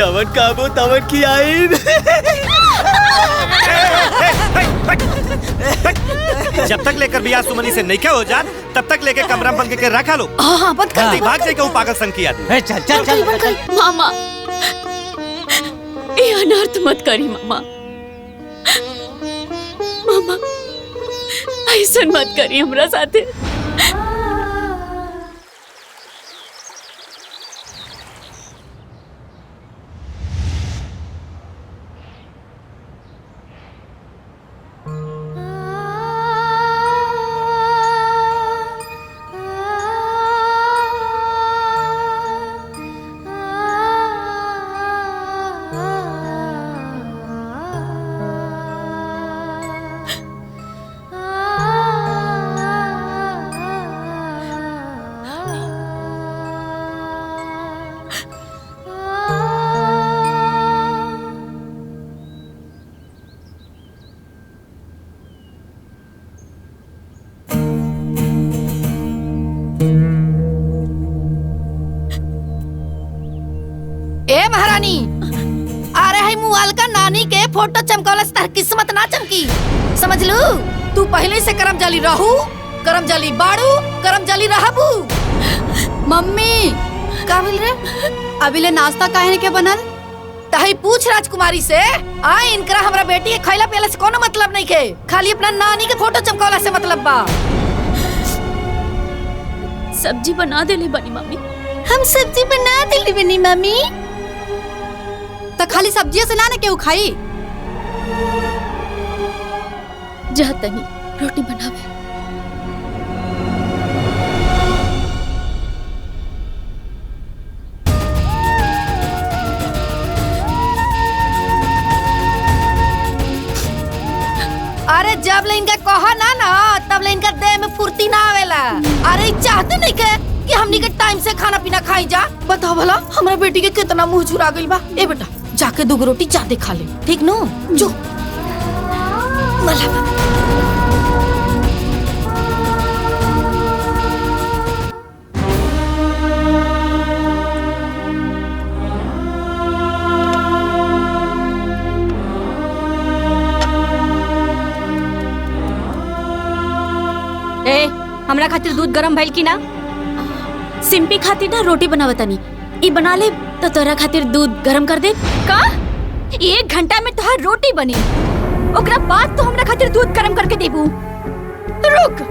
जवन काबो तवन की आई। जब तक लेकर बियाह सुमनी से नहीं क्या हो जात तब तक लेके कमरा बंद के रखा लो। हाँ बंद कर। भाग जाए कहूँ पागल संग की आदमी। चल चल चल। मामा ये अनर्थ मत करी मामा। मामा ऐसा मत करी हमरा साथे। ए महारानी, अरे है मुआल का नानी के फोटो चमकौला से किस्मत ना चमकी, समझ लू। तू पहले से करम जाली रहू, करम जाली बाड़ू, करम जाली रहबू। मम्मी का मिल रे? अभी ले नाश्ता काहे के बनल? तही पूछ राजकुमारी से। आ इनकरा हमरा बेटी के खैला पियला से कोनो मतलब नहीं के, खाली अपना नानी के फोटो चमकौला से मतलब बा। सब्जी बना देले बनी मम्मी। हम सब्जी बना देले बनी मम्मी। तो खाली सब्जियों से ना ने केहू खाई। जा तनी रोटी बनावे। अरे जब ले इनका कहा ना तब ले इनका देह में फुर्ती ना आवेला। अरे चाहते नहीं के कि हमनी के टाइम से खाना पीना खाई जा। बताओ भला हमरा बेटी के कितना मुंह चुरा गइल बा। ए बेटा जाके 2 रोटी ज्यादा खा ले, ठीक नो? जो मला ए हमरा खातिर दूध गरम भइल की ना? सिंपी खातिर ना रोटी बनावतानी। ई बना ले तो तोरा खातिर दूध गरम कर दे। का 1 घंटा में तोहार रोटी बनी, ओकरा बाद तो हमरा खातिर दूध गरम करके देबू। रुक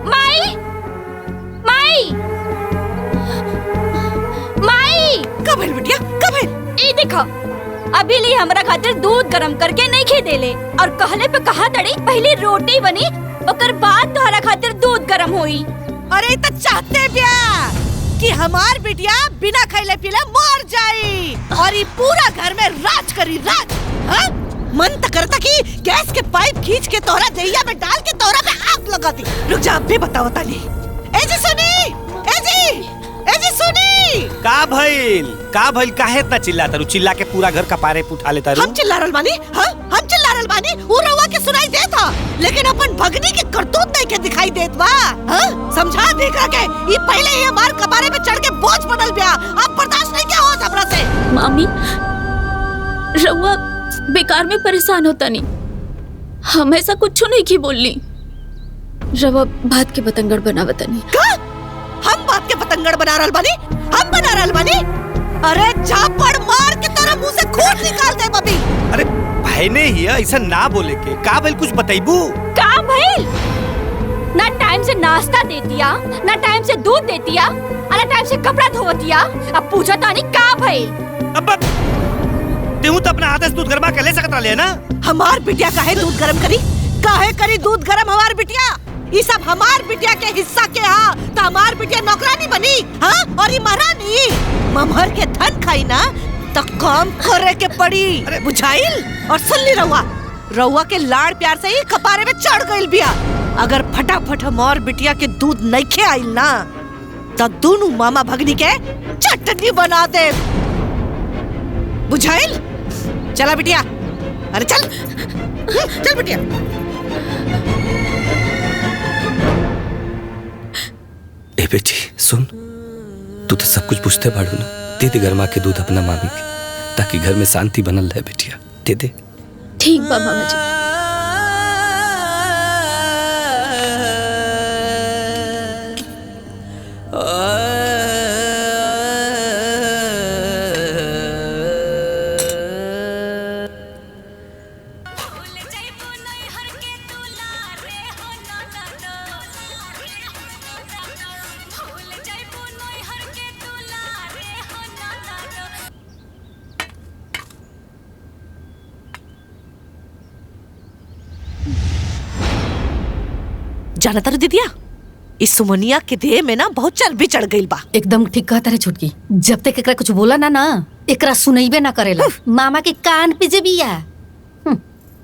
माई, माई, माई। कब है बिटिया, कब है? ई देखो अभी ले हमरा खातिर दूध गरम करके नहीं खे देले और कहले पे कहा तड़ी पहले रोटी बनी ओकर बाद तोहरा खातिर दूध गरम होई। अरे तो चाहते बिया कि हमार बिटिया बिना खैले पीले मर जाई और ये पूरा घर में राज करी, राज। हाँ? मन तो करता कि गैस के पाइप खींच के तोहरा दहिया में डाल के तोहरा पे आग लगा दी। रुक जा, अब भी बताओ ताली। ए जी सुनी, ए जी सुनी। का भइल काहे इतना चिल्लाता रू? चिल्ला के पूरा घर का पारे उठा लेता रू। हम चिल्ला रहल बानी? हाँ हम चिल्ला रहल बानी। वो रवा के सुनाई देता, लेकिन अपन भगनी के करतूत नहीं के दिखाई देत बा। हाँ समझा देख के ये पहले ही हमार कपारे पे चढ़ के बोझ बनल बिया। अब बर्दाश्त नहीं क्या होता हमरा से। मामी रउआ बेकार में परेशान होता नहीं, हम ऐसा कुछ नहीं की बोलनी। रवा भात के बतंगड़ बनावता नहीं। का? हम बात के पतंगड़ बना रहल बानी? हम बना रहल बानी? अरे झापड़ मार के तोरा मुंह से खून निकाल दे बबी। अरे बहने ही ऐसा ना बोले के। का भइल कुछ बताइबू? का भइल? ना टाइम से नाश्ता देतिया, ना टाइम से दूध देतिया, ना टाइम से कपड़ा धोवतिया। अब पूछा तानी का भइल? अब तेहू तो अपना हाथ से दूध गरमा के ले सकत रहले ना। हमार बिटिया काहे दूध गरम करी? काहे करी दूध गरम हमार बिटिया? ये सब हमार बिटिया के हिस्सा के हा, तो हमार बिटिया नौकरानी बनी। हाँ और ये महारानी ममहर के धन खाई ना तो काम करे के पड़ी, बुझाइल? और सुन ली रउआ के लाड़ प्यार से ही कपारे में चढ़ गइल बिया। अगर फटाफट हमार बिटिया के दूध नहीं खे आइल ना तो दोनों मामा भगनी के चटनी बना दे, बुझाइल? चला बिटिया, अरे चल चल बिटिया। ए बेटी सुन, तू तो सब कुछ पूछते बाड़ू ना। दे दे गरमा के दूध अपना मामी के। ताकि घर में शांति बनल रहे बेटिया। दे दे। ठीक बा मामा जी। जाना तारू दीदिया, इस सुमनिया के देह में ना बहुत चर्बी चढ़ गई बा। एकदम ठीक कहता रे छुटकी। जब तक एकरा कुछ बोला ना एकरा सुनैबे ना करेला। मामा के कान पे जे बिया।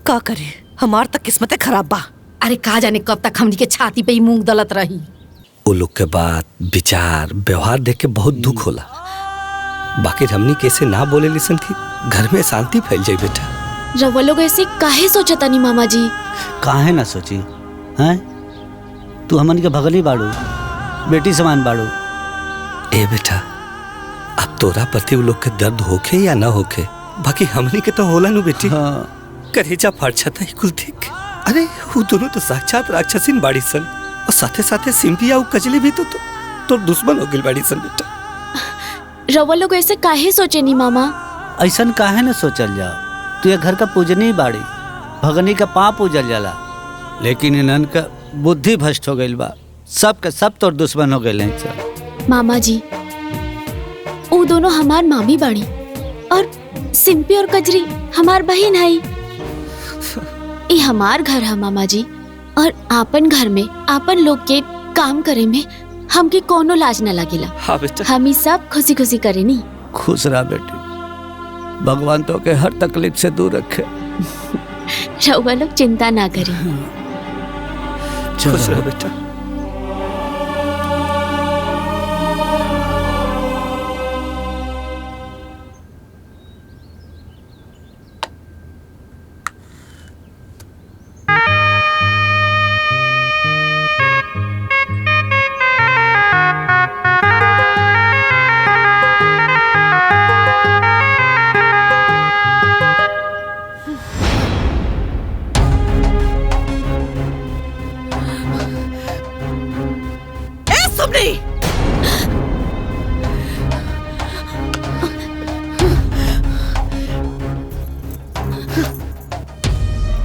का करे, हमार तक किस्मत खराब बा। अरे का जाने कब तक हमनी के छाती पे ही मूंग दलत रही। वो लोग के बात विचार व्यवहार देख के बहुत दुख होला। बाकी हमनी कैसे ना बोले लिसन की घर में शांति फैल जाए बेटा। रवा लोग ऐसे काहे सोचता नहीं मामा जी? काहे ना सोची हैं? तू हमन के भगली बाड़ू, बेटी समान बाड़ू। ए बेटा, अब तोरा प्रति वो लोग के दर्द होखे या ना होखे, बाकी हमनी के तो होला नु बेटी। हाँ। करेजा फाड़छता ही कुल देख। अरे वो दोनों तो साक्षात राक्षसीन बाड़ी सन, और साथे साथे सिंपिया और कजली भी तो दुश्मन हो गई बाड़ी सन बेटा। रवा लोग ऐसे काहे सोचे नहीं मामा? ऐसन काहे ना सोचल जाओ। तू ये घर का पूजनी बाड़ी, भगनी का पाँव पूजल जाला, लेकिन इन्हन का बुद्धि भ्रष्ट हो गई बा। सब के सब तोर दुश्मन हो गए सब। मामा जी, वो दोनों हमार मामी बाड़ी और सिंपी और कजरी हमार बहन है। ये हमार घर है मामा जी, और आपन घर में आपन लोग के काम करे में हमके कोनो लाज न लगेला। हाँ बेटा। हम ही सब खुशी खुशी करे नी। खुश रहा बेटी, भगवान तो के हर तकलीफ से दूर रखे। रउआ लोग चिंता ना करें। खुश रहो बेटा।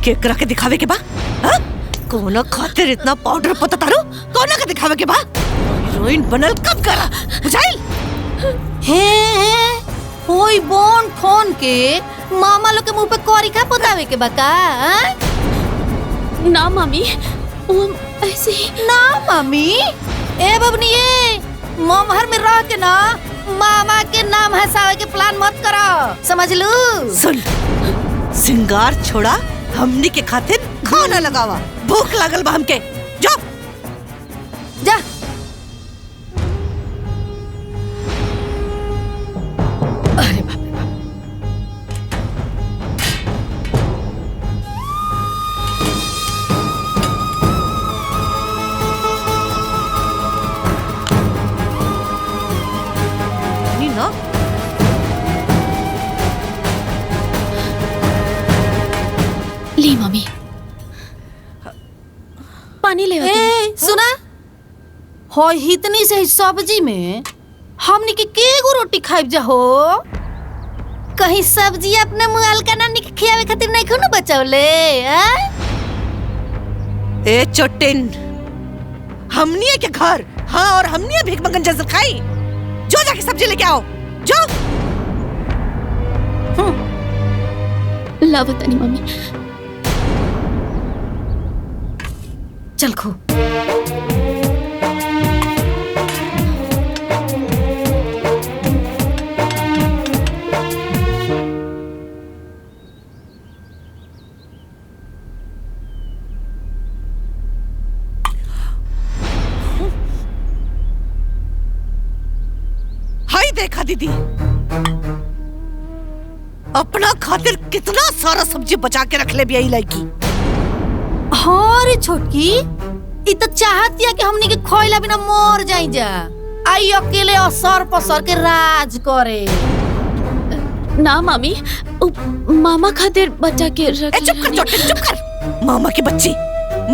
केकरा के दिखावे के बा? हाँ? कोना खातिर इतना पाउडर पता तारू? कोना के दिखावे के बा? हीरोइन बनल कब करा? बुझाइल? होई बोन फोन के मामा लोग के मुंह पे कोरी का पोतावे के बका? ना मामी, वो ऐसे ही। ना मामी, ए बबनी ये मोमहर में रह के ना मामा के नाम हंसावे के प्लान मत करो, समझ लू? सुन, सिंगार छोड़ा, हमनी के खातिर खाना लगावा। भूख लागल बा हमके। जा जा। अरे बाप रे बाप। नी ना ली मम्मी, पानी ले। सुना, हो इतनी से सब्जी में हमनी के गो रोटी खाइब जा हो? कहीं सब्जी अपने मुआल का ना खियावे खातिर नहीं खो ना बचौले? ए चोटिन, हमनी के घर, हाँ, और हमनी भीख मंगन जैसे खाई। जो जाके सब्जी लेके आओ, जो। लावतानी मम्मी। चल खो। हाय देखा दीदी, अपना खातिर कितना सारा सब्जी बचा के रख ले भी यही लड़की। हाँ रे छोटकी, इ तो चाहती है कि हमनी के खोइला बिना मर जाई जा। आई अकेले असर पसर के राज करे। ना मामी, उ मामा खातिर बच्चा के रख। चुप कर चोटे, चुप कर। मामा की बच्ची,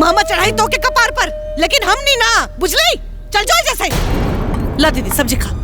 मामा चढ़ाई तो के कपार पर, लेकिन हम नहीं ना, बुझली? चल जाओ जैसे। ला दीदी सब्जी खा।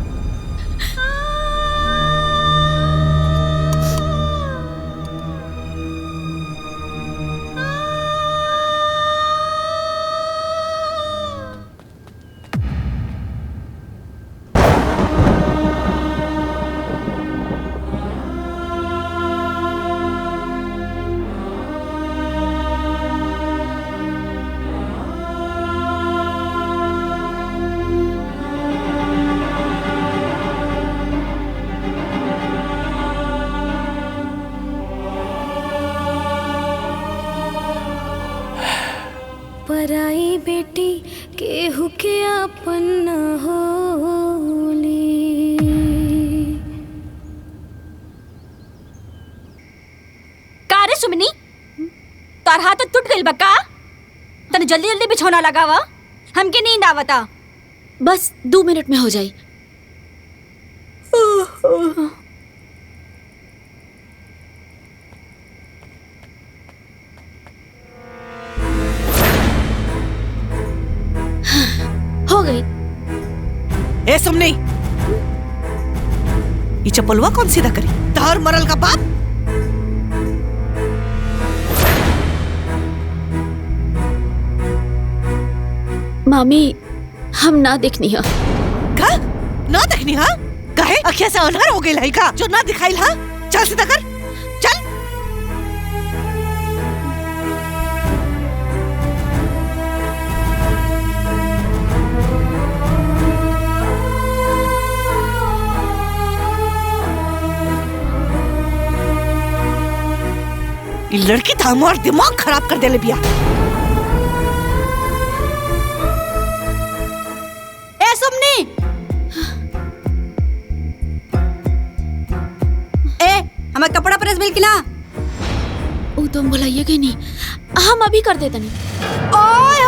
पराई बेटी केहू के अपन न होली। का रे सुमनी, तार हाथ टूट गइल बा का? तने जल्दी जल्दी बिछौना लगावा, हमके नींद आवता। बस 2 मिनट में हो जाई। हो गई। ए सुमनी, ये चप्पलवा कौन सीधा करी? तार मरल का बाप। मामी, हम ना देखनी है। का? ना देखनी हा? काहे? अखिया से अनहर हो गई का जो ना दिखाई हा? चल सीधा कर, चल। ये लड़की तो हमार दिमाग खराब कर देले बिया। ए सुमनी, ए हमार कपड़ा प्रेस मिल की ना? वो तुम बुलाइए गई नहीं, हम अभी कर देते नहीं। ओए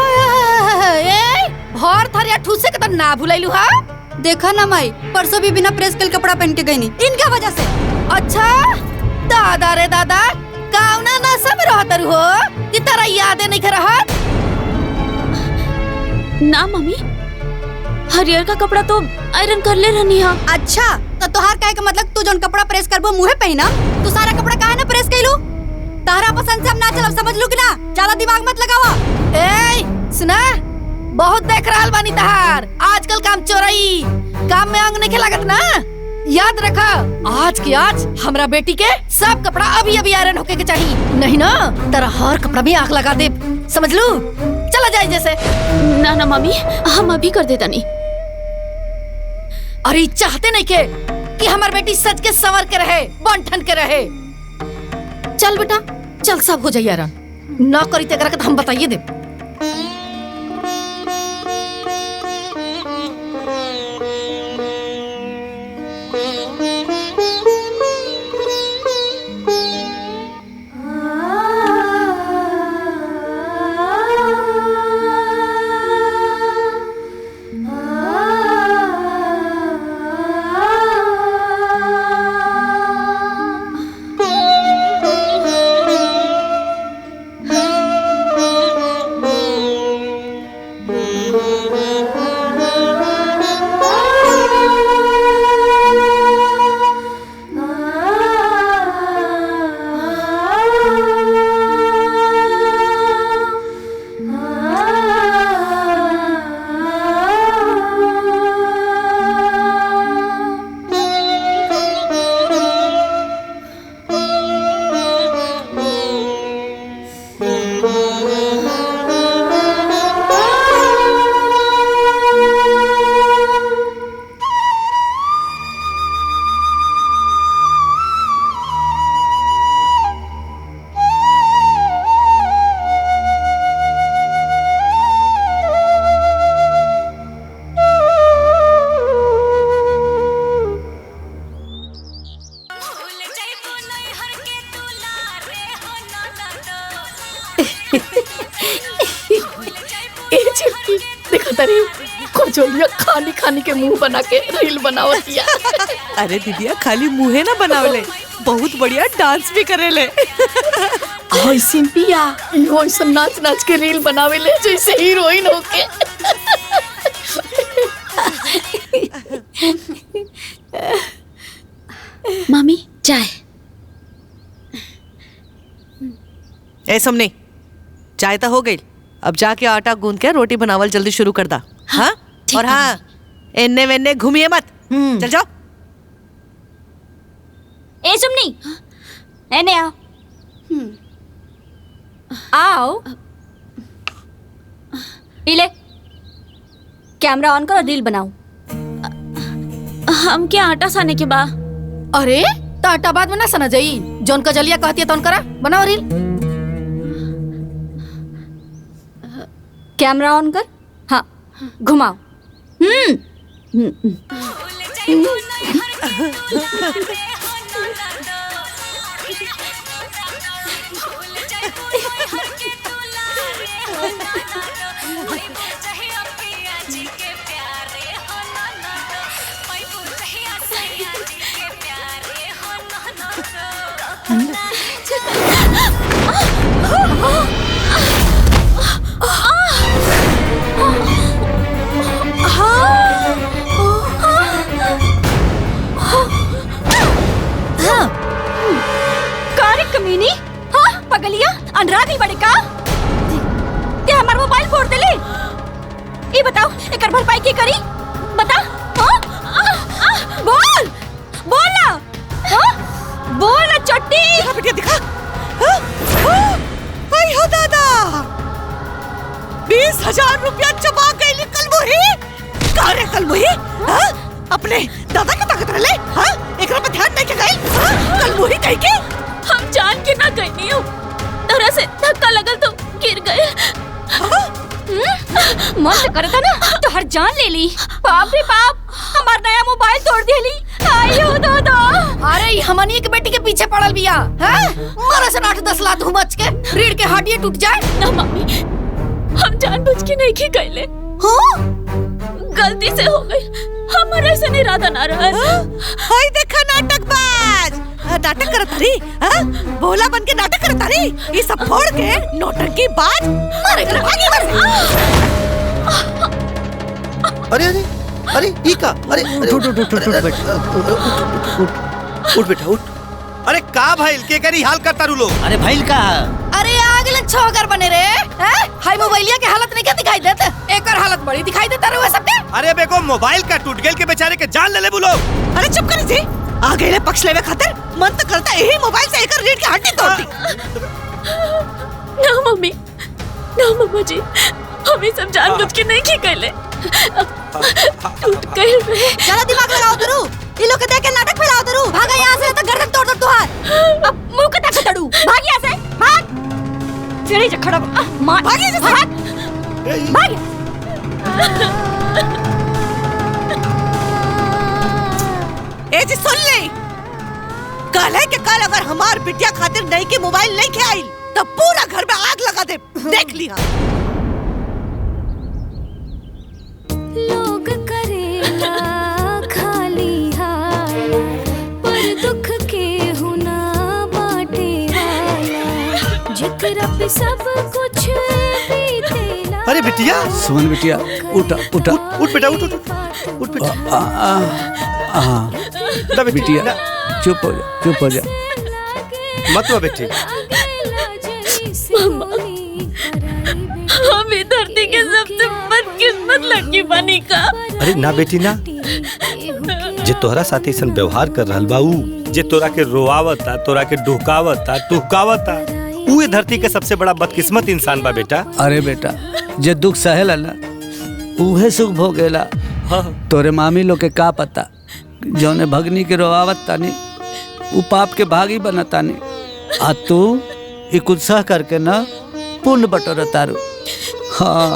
ए भर थरिया ठूसे के त ना भुलाइलू हा। देखा ना माई, परसों भी बिना प्रेस कल कपड़ा पहन के गई नहीं, इनका वजह से। अच्छा दादा रे दादा, कावना ना सब रहतर हो कि तारा याद नहीं कर रहा? ना मम्मी, हरियर का कपड़ा तो आयरन कर ले रहनी है। अच्छा तो तोहार कहे का मतलब तू जोन कपड़ा प्रेस करबो मुहे पहना, तू सारा कपड़ा काहे ना प्रेस कइलू? तारा पसंद से हम ना चलब, समझ लू कि ना? ज्यादा दिमाग मत लगावा। ए सुना, बहुत देख रहल बानी तहार आजकल काम चोरई, काम में अंग नहीं लागत ना। याद रखा, आज की आज हमरा बेटी के सब कपड़ा अभी अभी आयरन होके के चाहिए, नहीं ना तेरा हर कपड़ा भी आग लगा दे, समझ लू? चला जाए जैसे। ना ना मम्मी, हम अभी कर देता नहीं। अरे चाहते नहीं के कि हमार बेटी सच के संवर के रहे, बन ठन के रहे। चल बेटा चल, सब हो जाए आयरन, ना करी ते करा के हम बताइए दे। खोजलिया खानी खानी के मुंह बना के रील बनावतिया। अरे दीदिया खाली मुँहे ना बनावले, बहुत बढ़िया डांस भी करेले। ओए सिंपिया, यो ऐसा नाच नाच के रील बनावेले जैसे हीरोइन होके। मम्मी चाय। ए सुमनी, चाय तो हो गई, अब जाके आटा गूंद के रोटी बनावल जल्दी शुरू कर दा। हाँ? और हाँ, एन्ने वेन्ने घूमिए मत। चल जाओ। ए सुमनी, एने आओ। आओ। इले, कैमरा ऑन करो, रील बनाओ। हम क्या आटा साने के बा? अरे टाटा बाद में ना सना जाई, जौन का जलिया कहती है तौन करा, बनाओ रील। कैमरा ऑन कर। हाँ, घुमाओ। कमीनी, हाँ पगलिया, अंधरा गई बड़े का? ते हमार मोबाइल फोड़ देले। ये बताओ, एकर भरपाई की करी? बता। बोल, बोल ना, बोल ना चट्टी। दिखा बेटिया, दिखा। आई हो दादा, 20,000 रुपया चबा गई कलमुही। का रे कलमुही? अपने दादा के ताकत रले? एकरा पे ध्यान नहीं के गई? कलमुही कहीं के? हम जान के ना गई नहीं हूँ, तोरा से धक्का लगल तो गिर गए। मन तो करे था ना तो हर जान ले ली। बाप रे बाप, हमार नया मोबाइल तोड़ देली। आयो दादा। अरे हमनी के बेटी के पीछे पड़ल बिया, हैं? मारे से 8-10 लात घुमच के रीढ़ के हड्डी टूट जाए ना। मम्मी, हम जानबूझ के नहीं की कैले। गलती से हो गई, हमारा ऐसा इरादा ना रहा। हाय देखा नाटकबाज, नाटक करत रही, भोला बन के नाटक करत रही। ये सब फोड़ के नौटंकी बाज मारे करे भागी मर। अरे अरे अरे ई का? अरे उठ बेटा, उठ बेटा उठ। अरे का भाईल के करी हाल करता रू लोग? अरे भाईल का? अरे आगे लन छोकर बने रे, हैं? हाय मोबाइलिया के हालत नहीं क्या दिखाई देता? एकर हालत बड़ी दिखाई देता रे सबके। अरे बेगो मोबाइल का टूट गेल के बेचारे के जान ले बोलो। अरे चुप करी जी, आ गए पक्ष लेवे खातिर मन तो करता यही मोबाइल से एकर रीढ़ की हड्डी तोड़ दी। ना मम्मी, ना मम्मा जी, हम ये सब जानबूझ के नहीं की कैले। टूट गए रे। चलो दिमाग लगाओ दरू, ये लोग के देख के नाटक फैलाओ दरू। भागा यहाँ से तो गर्दन तोड़ दो तुहार। अब मुंह कटा के तड़ू, भाग यहाँ से, भाग। चिड़ी जा खड़ा, मार, भाग यहाँ से, भाग। ए जी सुन ले, कल है कि कल अगर हमार बिटिया खातिर नई के मोबाइल नहीं के आई तो पूरा घर में आग लगा दे, देख लिया। लोग करेला खाली हाल, पर दुख के हुना बाटे वाला, जिकरा पे सब कुछ बीतेला। अरे बिटिया, सुमन बिटिया, उठ उठ बेटा, उठ बेटा। हाँ बिटिया, चुप हो जा। मत हुआ बेटी। हम इस धरती के सबसे बदकिस्मत लड़की बनी का। अरे ना बेटी ना, जे तोहरा साथ ऐसा व्यवहार कर रहल बा, ऊ जे तोरा के रोआवता, तोरा के डुकावता, टुकावता, ऊ धरती के सबसे बड़ा बदकिस्मत इंसान बा बेटा। अरे बेटा, जे दुख सहेला ना उहे सुख भोगेला। तोरे मामी लोग के का पता, जौने भगनी के रोआवत तानी उ पाप के भागी बनतानी, आ तू ई कुछ सह करके ना पुण्य बटोर तारू। हाँ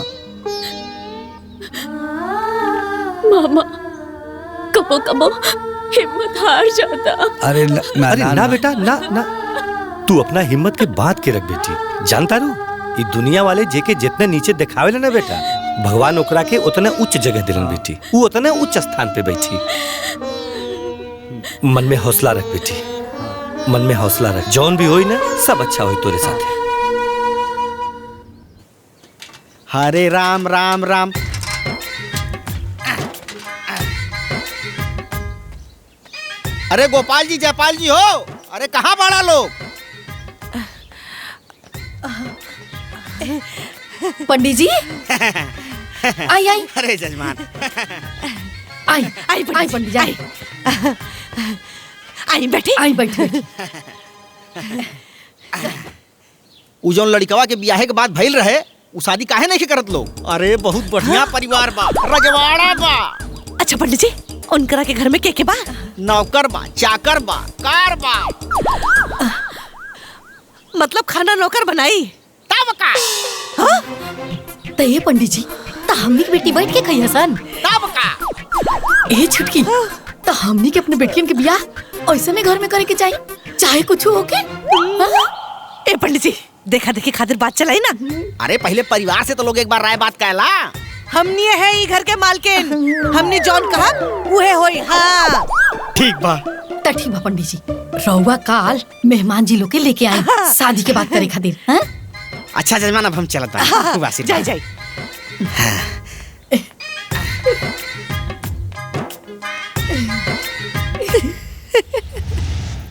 मामा, कबो कबो हिम्मत हार जाता। अरे ना बेटा, ना तू अपना हिम्मत के बात के रख बेटी। जानता रू, ये दुनिया वाले जेके जितने नीचे दिखावे ना बेटा, भगवान ओकरा के उतने उच्च जगह दिलन बेटी, वो उतने उच्च स्थान पे बैठी। मन में हौसला रख बेटी, मन में हौसला रख, जौन भी होई ना सब अच्छा होई तोरे साथे। हरे राम राम राम। अरे गोपाल जी जयपाल जी हो, अरे कहाँ बड़ा लोग? पंडित जी आई आई अरे जजमान आई आई पंडित जी आई आई बैठी आई बैठे। उ जौन लड़कवा के बियाहे के बाद भइल रहे उ शादी काहे नहीं करत लोग? अरे बहुत बढ़िया परिवार बा, रजवाड़ा बा। अच्छा पंडित जी, उनकरा के घर में के बा? नौकर बा, चाकर बा, कार बा। मतलब खाना नौकर बनाई? तब का तो ये पंडित जी तो हमनी की बेटी बैठ के खई हसन। तब का ए छुटकी तो हमनी के अपने बेटियन के बियाह ऐसे में घर में करे के चाहिए, चाहे कुछ हो के। ए पंडित जी, देखा देखी खातिर बात चलाई ना। अरे पहले परिवार से तो लोग एक बार राय बात कहला। हमनी है ई घर के मालकिन, हमनी जौन कहा उहे होई। हाँ ठीक बा। तो ठीक बा पंडित जी, रउआ काल मेहमान जी लोग के लेके आई शादी के बात करे खातिर। हाँ? अच्छा जजमान अब हम चलता हैं। जाई जाई।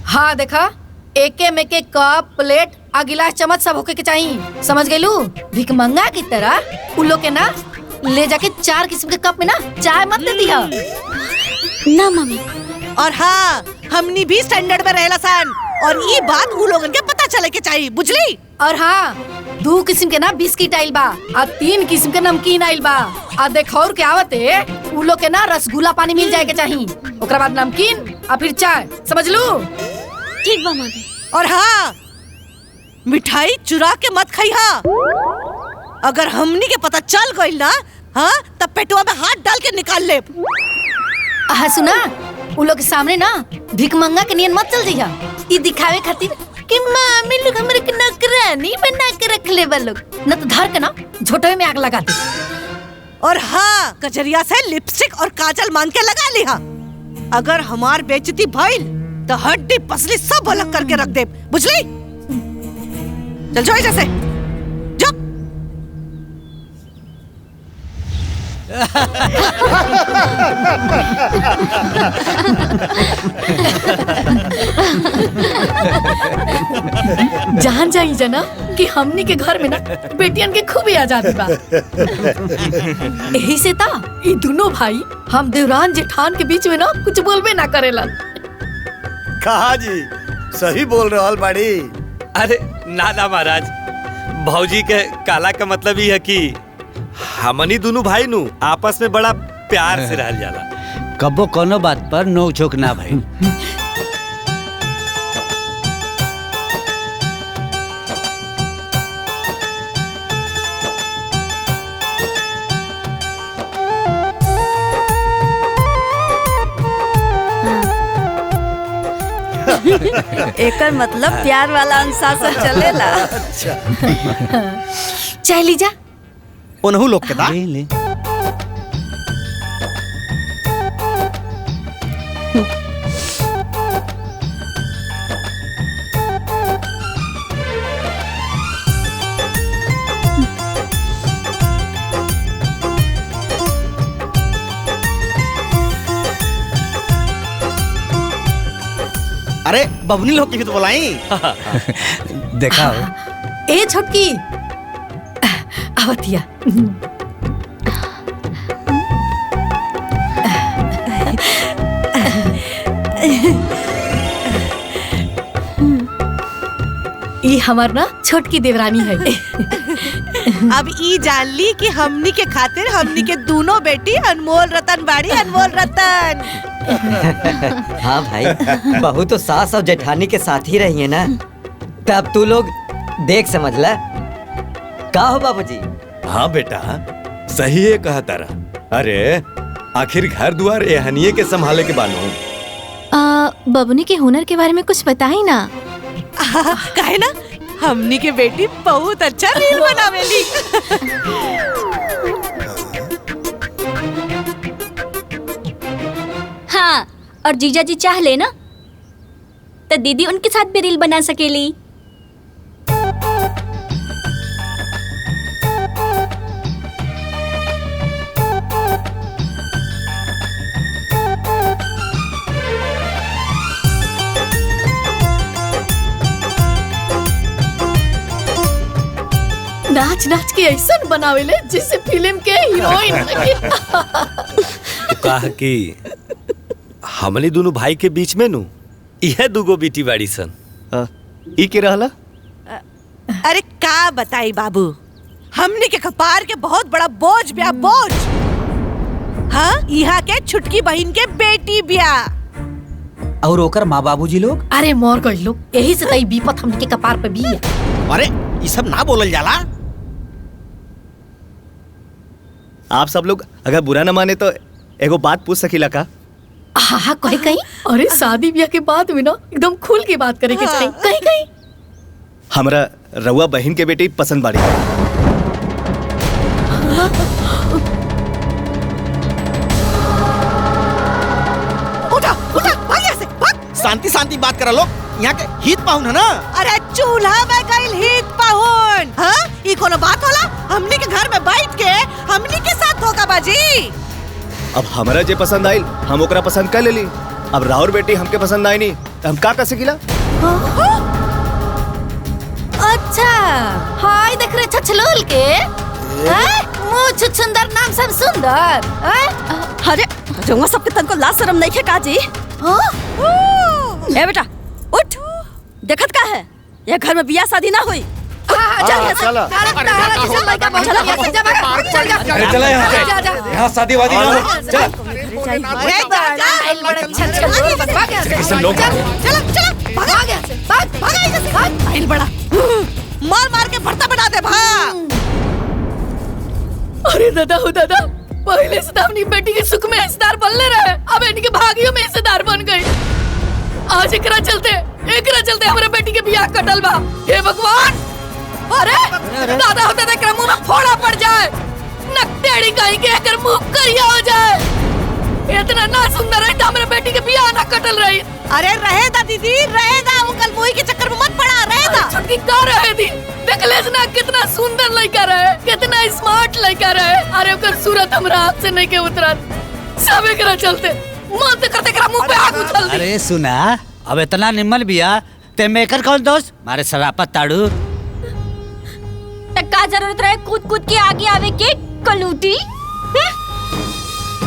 हाँ देखा, एके में के कप प्लेट आ गिलास चम्मच सब होके के चाहिए, समझ गइलू? भिखमंगा की तरह उन लोग के ना ले जाके 4 किस्म के कप में ना चाय मत दे दिया। ना मम्मी। और हाँ, हमनी भी स्टैंडर्ड में रहेला सन, और ये बात उ लोगन के पता चले के चाहिए, बुझली? और हाँ, 2 किस्म के ना बिस्किट आइल बा आ 3 किस्म के नमकीन आइल बा आ देखौर के आवते उ लोग के ना रसगुल्ला पानी मिल जाए के चाहिए, ओकरा बाद नमकीन आ फिर चाय, समझ लू? ठीक बा मम्मी। और हाँ, मिठाई चुरा के मत खाइहा। अगर हमनी के पता चल गइल ना, हाँ, तब पेटवा में हाथ डाल के निकाल ले। हाँ सुना, उ लोग के सामने ना भिखमंगा के नियन मत चल जइहा, ई दिखावे खातिर कि मामी लोग हमरे के नौकरानी बना के रख ले बा लोग, न तो धर के ना झोटवे में आग लगा दे। और हाँ, कजरिया से लिपस्टिक और काजल मांग के लगा लिहा। अगर हमार बेइज्जती भइल तो हड्डी पसली सब अलग करके रख दे, बुझली? चल जाओ जैसे जा। जान जाई जना कि हमनी के घर में ना बेटियन के खूब आजादी बा। यही से ता ये दोनों भाई हम देवरान जेठान के बीच में ना कुछ बोलबे ना करेलन। कहा जी सही बोल रहे हो बड़ी। अरे ना महाराज, भौजी के काला का मतलब ही है कि हमनी दोनों भाई नु आपस में बड़ा प्यार से रहल जाला। कबो कोनो बात पर नोक झोंक ना भाई। एकर मतलब प्यार वाला अनुशासन चलेला। चाय लीजा। उन्हू लोग के दा। ले ले। अरे बबनी लोग की भी तो बुलाई। देखा ए छोटकी आवतिया। ये हमार ना छोटकी देवरानी है। अब ई जान ली कि हमनी के खातिर हमनी के दोनों बेटी अनमोल रतन बाड़ी, अनमोल रतन। हाँ भाई, बहू तो सास और जेठानी के साथ ही रही है ना, तब तू लोग देख समझ ला। का हो बाबूजी? हाँ बेटा, सही है कहा तारा। अरे आखिर घर द्वार एहनिये के संभाले के बानो। बबुनी के हुनर के बारे में कुछ बताई ना। काहे ना, हमनी के बेटी बहुत अच्छा रील बनावेली। और जीजा जी चाह ले ना तो दीदी उनके साथ भी रील बना सकेली। नाच नाच के ऐसा बनावेले जिससे फिल्म के हीरोइन लगे। तो कहा कि हमनी दोनों भाई के बीच में नु यह दुगो बेटी बाड़ी सन। ई के रहला? अरे का बताई बाबू, हमने के कपार के बहुत बड़ा बोझ ब्याह बोझ। हाँ, यहाँ के छुटकी बहन के बेटी ब्याह। और ओकर माँ बाबूजी लोग? अरे मोर गई लोग, यही से तई विपत हमनी के कपार पे भी है। अरे ये सब ना बोलल जाला। आप सब लोग अगर बुरा न माने तो एगो बात पूछ सकीला का? हाँ कहीं कहीं। अरे शादी ब्याह के बाद में ना एकदम खुल के बात करे के चाहिए। कहीं कहीं हमरा रउआ बहन के बेटी पसंद बाड़ी। उठा उठा भाग यहाँ से, भाग। शांति शांति बात करा लोग, यहाँ के हित पाहुन है ना। अरे चूल्हा में गइल हित पाहुन। हाँ, ये कोनो बात होला? हमनी के घर में बैठ के हमनी के साथ धोखाबाजी। अब हमरा जे पसंद आइल हम ओकरा पसंद कर लेली। अब राउर बेटी हमके पसंद आई नहीं तो हम का कर सकीला? अच्छा हाय देख रहे छछलोल के मुँह छुछुंदर नाम सब सुंदर। अरे रउआ सबके तनको लाज शरम नहीं है काजी? ए बेटा उठ, देखत का है ये घर में बियाह शादी ना हुई। चला यहाँ शादी वादी ना हो। चला मार मार के भरता बना दे भाग। अरे दादा हो दादा, पहले से तो अपनी बेटी के सुख में हिस्सेदार बनले रहे, अब इनके भागियों में हिस्सेदार बन गई। आज एकरा चलते हमारे बेटी के बियाह कटल बा। हे भगवान, अरे दादा होते देख मुंह में फोड़ा पड़ जाए, नकटेड़ी कहीं के एकर मुंह करिया हो जाए। इतना ना सुंदर है तो हमारे बेटी के बियाह ना कटल रही। अरे रहे दा दीदी, रहे दा, वो कल मुई के चक्कर में मत पड़ा, रहे दा। छुटकी का रहे दी, देखलेस ना कितना सुंदर लड़का रहे, कितना स्मार्ट लड़का रहे। अरे ओकर सूरत हमरा हाथ से नहीं के उतरत, सब एकरा चलते मन ते करते एकरा मुंह पे आग उछल दी। अरे सुना, अब इतना निम्न बिया ते मेकर कौन दोस्त मारे शरापत ताड़ू। का जरूरत रहे कूद कूद के आगे आवे के कलूटी?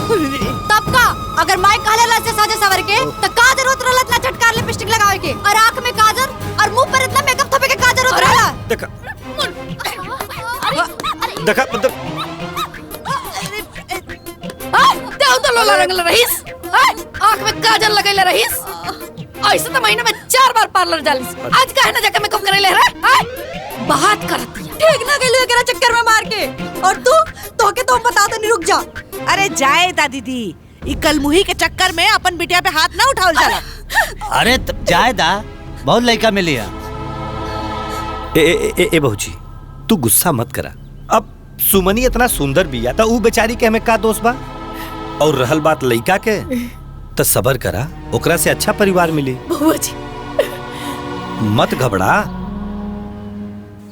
तब का अगर माई काले लाल से साजे सवर के तो का जरूरत रहला इतना चटकार लिपस्टिक लगावे के और आंख में काजल और मुंह पर इतना मेकअप थोपे के का जरूरत रहला? देखा देखा देव तो लोला रंगल रहीस, आंख में काजल लगैले रहीस। ऐसे तो महीने में 4 बार पार्लर जालिस, आज काहे ना जाके मेकअप करे ले रे? बात करती ठीक ना गेलू एकरा चक्कर में मार के। और तू के तो बता दे, नहीं रुक जा। अरे जाए दा दीदी, ई कल मुही के चक्कर में अपन बिटिया पे हाथ ना उठाओ जाला। अरे जाए दा, बहुत लड़का मिली है। ए बहुजी, तू गुस्सा मत करा। अब सुमनी इतना सुंदर बिया था, ऊ बेचारी के हमें का दोष बा। और रहल बात लड़का के, तो सबर करा, ओकरा से अच्छा परिवार मिली। बउआ जी मत घबरा।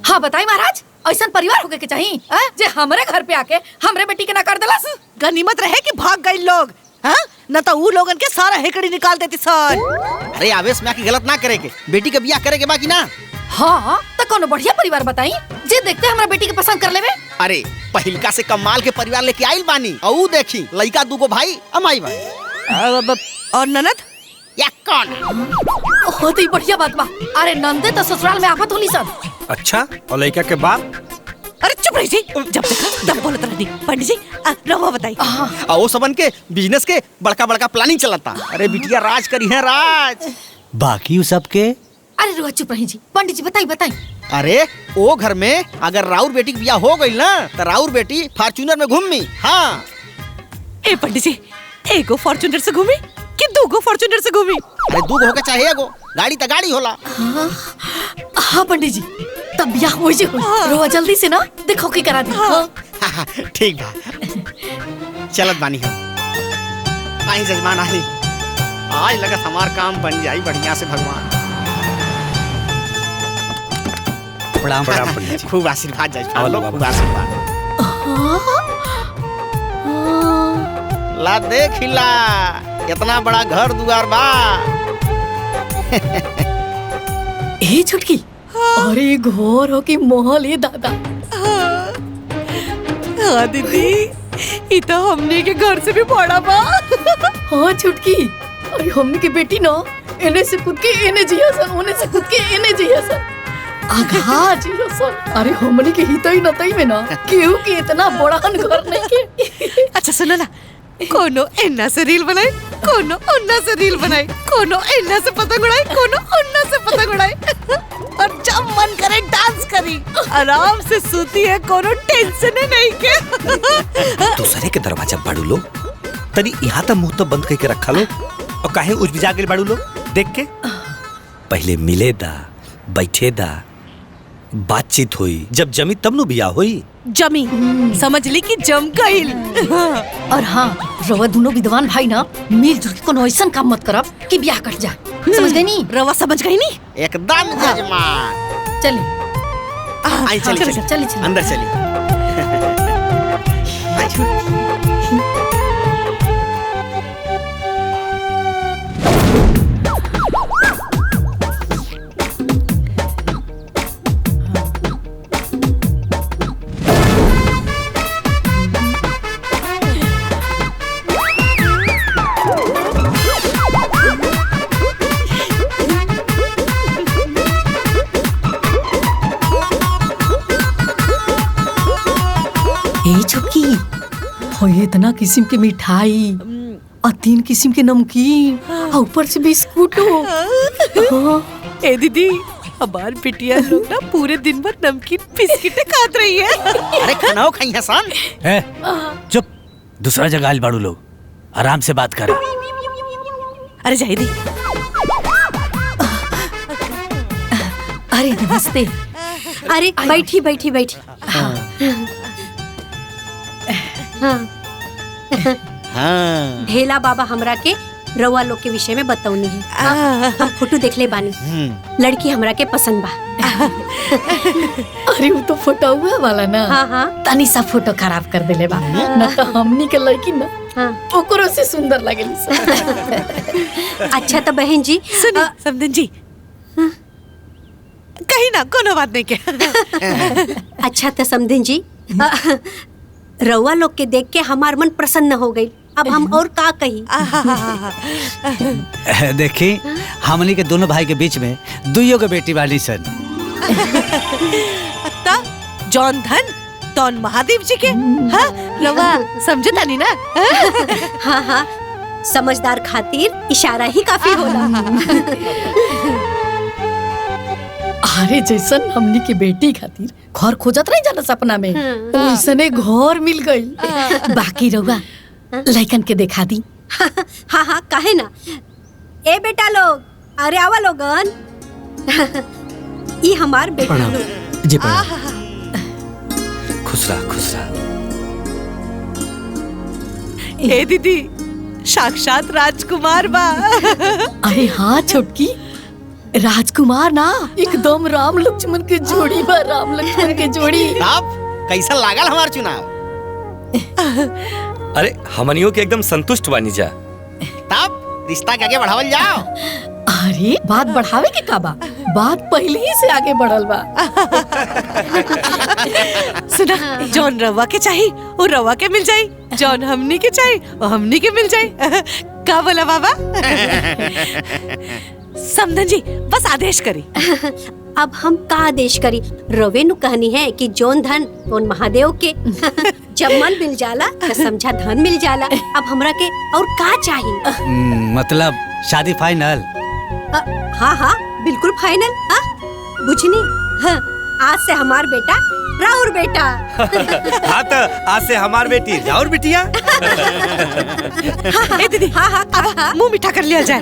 हाँ बताई महाराज, ऐसा परिवार होके के चाहिए जे हमरे घर पे आके हमरे बेटी के ना कर देलस। गनीमत रहे कि भाग गए लोग, हाँ? न तो ऊ लोगन के सारा हेकड़ी निकाल देती सर। अरे आवेश में आके गलत ना करे के, बेटी के बियाह करे के बाकी ना। हाँ तो कोनो बढ़िया परिवार बताई जे देखते हमरा बेटी के पसंद कर लेवे। अरे पहिलका से कमाल के परिवार लेके आइल बानी, और देखी लड़का दूगो भाई अमाई भाई और ननद या कौन हो तो बढ़िया बात बा। अरे नंदे तो ससुराल में आफत होली सब। अच्छा, और लड़का के बाप? अरे चुप रही जी, जब देखा तब बोलत रहनी। पंडित जी रहुआ बताई। वो सबन के बिजनेस के बड़का बड़का प्लानिंग चलता। अरे बिटिया राज करी है राज। बाकी उ सब के? अरे रुआ चुप रही जी, पंडित जी बताई बताई। अरे वो घर में अगर राउर बेटी की बियाह हो गई ना तो राउर बेटी फॉर्च्यूनर में घूमी। हाँ ए पंडित जी, एगो फॉर्च्यूनर से घूमी कि दूगो फॉर्च्यूनर से घूमी? अरे दूगो होके चाहे एगो, गाड़ी तो गाड़ी होला। हाँ पंडित जी, तब बियाह हो जी। रोआ जल्दी से ना देखो की करा दी। ठीक बा, चलत बानी हम। आई जजमान आई, आज लगा हमार काम बन जाई बढ़िया से भगवान। प्रणाम प्रणाम पंडित जी। खूब आशीर्वाद जाई आओ लो, बाबा। खूब आशीर्वाद। ला देख हिला इतना बड़ा घर दुआर बा। ए छुटकी, अरे घोर हो कि महल है दादा। हाँ दीदी, ये तो हमने के घर से भी बड़ा बा। हाँ छुटकी, अरे हमने की बेटी ना एने से कूद के एने जिया सन, ओने से कूद के एने जिया सन, आघा जिया सन। अरे हमने के हितई नतई में ना केहू के इतना बड़ा घर नहीं के। अच्छा सुनो ना, कोनो एन्ना से रील बनाए, कोनो उन्ना से रील बनाए, कोनो एन्ना से पतंग उड़ाए, कोनो उन्ना से पतंग उड़ाए, और जब मन करे डांस करी, आराम से सूती है, कोनो टेंशन नहीं के। दूसरे के दरवाजा बाड़ू लो, तनी यहाँ तक मुंह तो बंद करके रखा लो, और काहे उज बिजा के बाड़ू लो देख के। पहले मिले दा, बैठे दा, बातचीत हुई, जब जमी तब नु बिया हुई। जमी समझ ली कि जम गईल। और हाँ, रवा दोनों विद्वान भाई ना मिलजुल के कोनो ऐसा काम मत करब कि ब्याह कट जा। समझ गई नी? रवा समझ गई नी? एकदम जजमान। चले आई चली चली चली चली अंदर चली। ए छुटकी, हो इतना किस्म के मिठाई और 3 किस्म के नमकीन और ऊपर से बिस्कुट। ए दीदी, हमार बिटिया लोग ना पूरे दिन भर नमकीन बिस्किट खात रही है। अरे खाना खाई हसन। है चुप, दूसरा जगह आइल बाड़ू लोग, आराम से बात करो। अरे जाहिदी, अरे नमस्ते। अरे बैठी बैठी बैठी। हाँ, हाँ। ढेला बाबा हमरा के रउआ लोग के विषय में बतौनी है। हम फोटो देख ले बानी, लड़की हमरा के पसंद बा। अरे वो तो फोटो हुआ वाला ना। हाँ हाँ तनी सा फोटो खराब कर देले बा ना, तो हमनी के लड़की ना हाँ। ओकरो से सुंदर लगेली सा। अच्छा तो बहन जी सुनी समधन जी, कहीं ना कोनो बात नहीं के। अच्छा तो समधिन जी, रउआ लोग के देख के हमार मन प्रसन्न हो गई। अब हम और का कही। देखी, हमनी के दोनों भाई के बीच में दुइयों के बेटी वाली सन। ता जौन धन तौन महादेव जी के। हाँ रवा समझे तानी ना? हाँ हाँ, समझदार खातिर इशारा ही काफी होला। अरे जैसन हमनी के बेटी खातिर घर खोजत नहीं जाना सपना में, वैसने घर मिल गई। बाकी रउआ लइकन के देखा दी। हाँ हाँ काहे ना। ए बेटा लोग, अरे आवा लोगन। ये हमार बेटा लोग। जी प्रणाम। खुश रहा खुश रहा। ए दीदी, साक्षात राजकुमार बा। अरे हाँ छोटकी, राजकुमार ना, एकदम राम लक्ष्मण के जोड़ी बा, राम लक्ष्मण के जोड़ी। अब कैसा लागल हमार चुनाव? अरे हमनियों के एकदम संतुष्ट बानी जा। तब रिश्ता के आगे बढ़ावल जाओ। अरे बात बढ़ावे के का बा, बात पहले ही से आगे बढ़ल बा। सुना, जौन रवा के चाहिए वो रवा के मिल जाई, जौन हमनी के चाहिए वो हमनी के मिल जाई। का बोला बाबा? समधन जी बस आदेश करी। अब हम का आदेश करी? रवे नु कहनी है कि जौन धन तौन महादेव के। जब मन मिल जाला तो समझा धन मिल जाला। अब हमरा के और का चाहिए? मतलब शादी फाइनल? हाँ हाँ बिल्कुल फाइनल। हाँ बुझनी। हाँ, आज से हमार बेटा राउर बेटा। हाँ तो आज से हमार बेटी राउर बिटिया। ए दीदी, हाँ हाँ हाँ, मुंह मीठा कर लिया जाए।